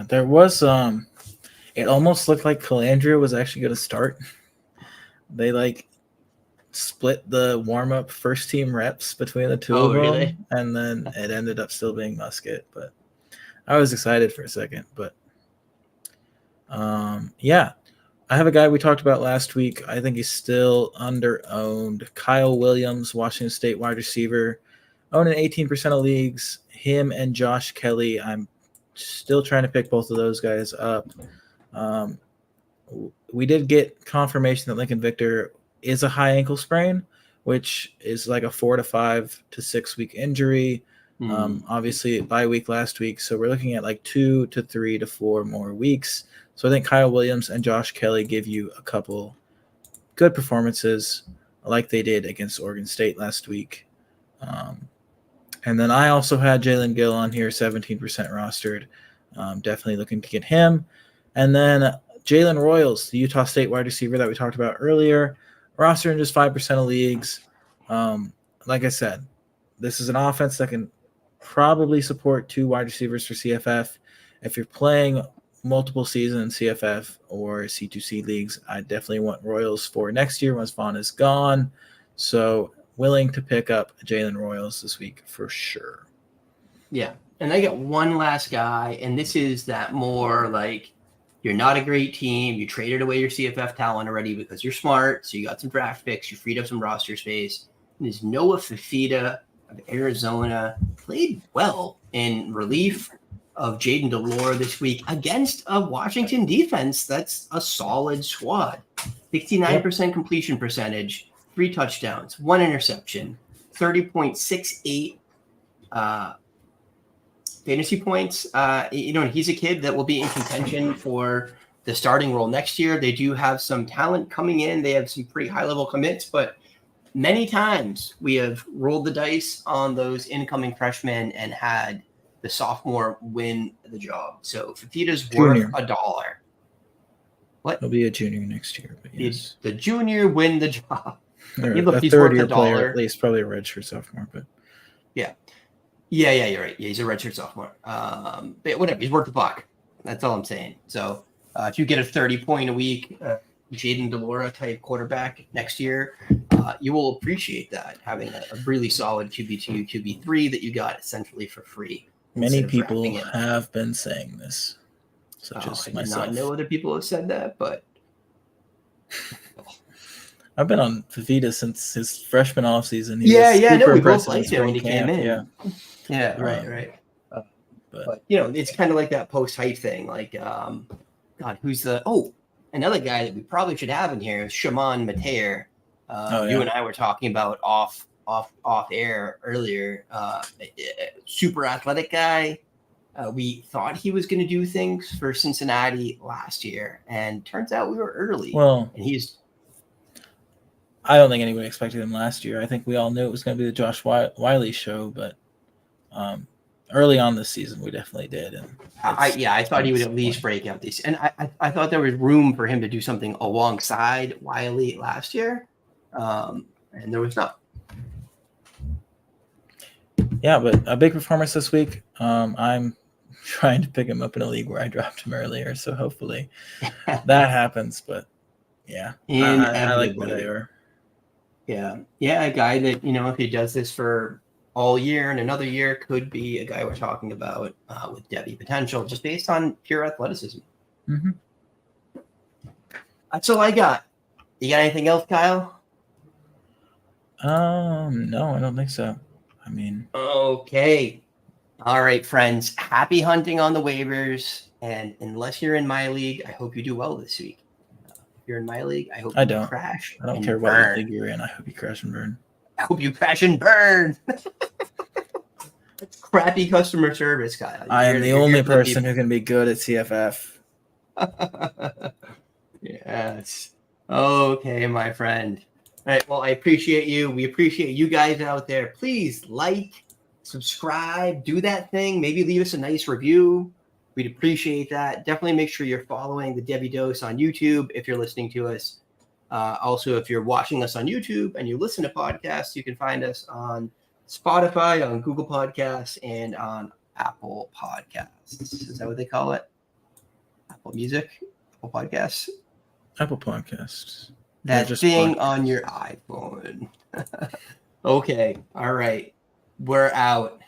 There was it almost looked like Calandria was actually going to start. They split the warm-up first team reps between the two of them, really? and then it ended up still being Musket. But I was excited for a second. But yeah, I have a guy we talked about last week. I think he's still under-owned. Kyle Williams, Washington State wide receiver, owning 18% of leagues. Him and Josh Kelly. I'm still trying to pick both of those guys up. We did get confirmation that Lincoln Victor is a high ankle sprain, which is like a 4 to 5 to 6 week injury. Obviously, bye week last week. So we're looking at like 2 to 3 to 4 more weeks. So I think Kyle Williams and Josh Kelly give you a couple good performances like they did against Oregon State last week. And then I also had Jalen Gill on here, 17% rostered. Definitely looking to get him. And then Jalen Royals, the Utah State wide receiver that we talked about earlier, rostered in just 5% of leagues. Like I said, this is an offense that can probably support 2 wide receivers for CFF. If you're playing multiple season CFF or C2C leagues, I definitely want Royals for next year once Vaughn is gone. So willing to pick up Jalen Royals this week for sure. Yeah. And I got one last guy, and this is that more like you're not a great team. You traded away your CFF talent already because you're smart. So you got some draft picks. You freed up some roster space. And this Noah Fifita of Arizona played well in relief of Jaden Delore this week against a Washington defense that's a solid squad. 69% completion percentage, 3 touchdowns, 1 interception, 30.68 fantasy points. He's a kid that will be in contention for the starting role next year. They do have some talent coming in. They have some pretty high-level commits, but many times we have rolled the dice on those incoming freshmen and had the sophomore win the job. So Fifita's worth $1. What? He'll be a junior next year. But yes. The junior win the job. He's worth $1 player, at least, probably a redshirt sophomore. But yeah, you're right. Yeah, he's a redshirt sophomore. But whatever, he's worth $1. That's all I'm saying. So if you get a 30-point a week Jaden Delora type quarterback next year, you will appreciate that, having a really solid QB2, QB3 that you got essentially for free. Many people have been saying this, such as myself. I did not know other people have said that, but I've been on Fifita since his freshman offseason. We both liked him when he came in. Yeah, right. But it's kind of like that post-hype thing. Like, God, who's another guy that we probably should have in here is Shimon Mateer. You and I were talking about off air earlier. Super athletic guy. We thought he was going to do things for Cincinnati last year, and turns out we were early. Well, and I don't think anybody expected him last year. I think we all knew it was going to be the Josh Wiley show, but early on this season, we definitely did. And I thought he would at least break out these, and I thought there was room for him to do something alongside Wiley last year, and there was not. Yeah, but a big performance this week. I'm trying to pick him up in a league where I dropped him earlier, so hopefully that happens. But yeah, I like what they are. Yeah, a guy that if he does this for all year and another year could be a guy we're talking about with Devy potential, just based on pure athleticism. Mm-hmm. That's all I got. You got anything else, Kyle? No, I don't think so. Okay. All right, friends. Happy hunting on the waivers. And unless you're in my league, I hope you do well this week. If you're in my league, I hope you crash. I don't care what league you're in. I hope you crash and burn. I hope you crash and burn. That's crappy customer service, Kyle. I am the only person who can be good at CFF. Yes. Okay, my friend. All right. Well, I appreciate you. We appreciate you guys out there. Please like, subscribe, do that thing. Maybe leave us a nice review. We'd appreciate that. Definitely make sure you're following the Devy Dose on YouTube if you're listening to us. Also, if you're watching us on YouTube and you listen to podcasts, you can find us on Spotify, on Google Podcasts, and on Apple Podcasts. Is that what they call it? Apple Music? Apple Podcasts? Apple Podcasts. That just thing podcasts. on your iPhone. Okay. All right. We're out.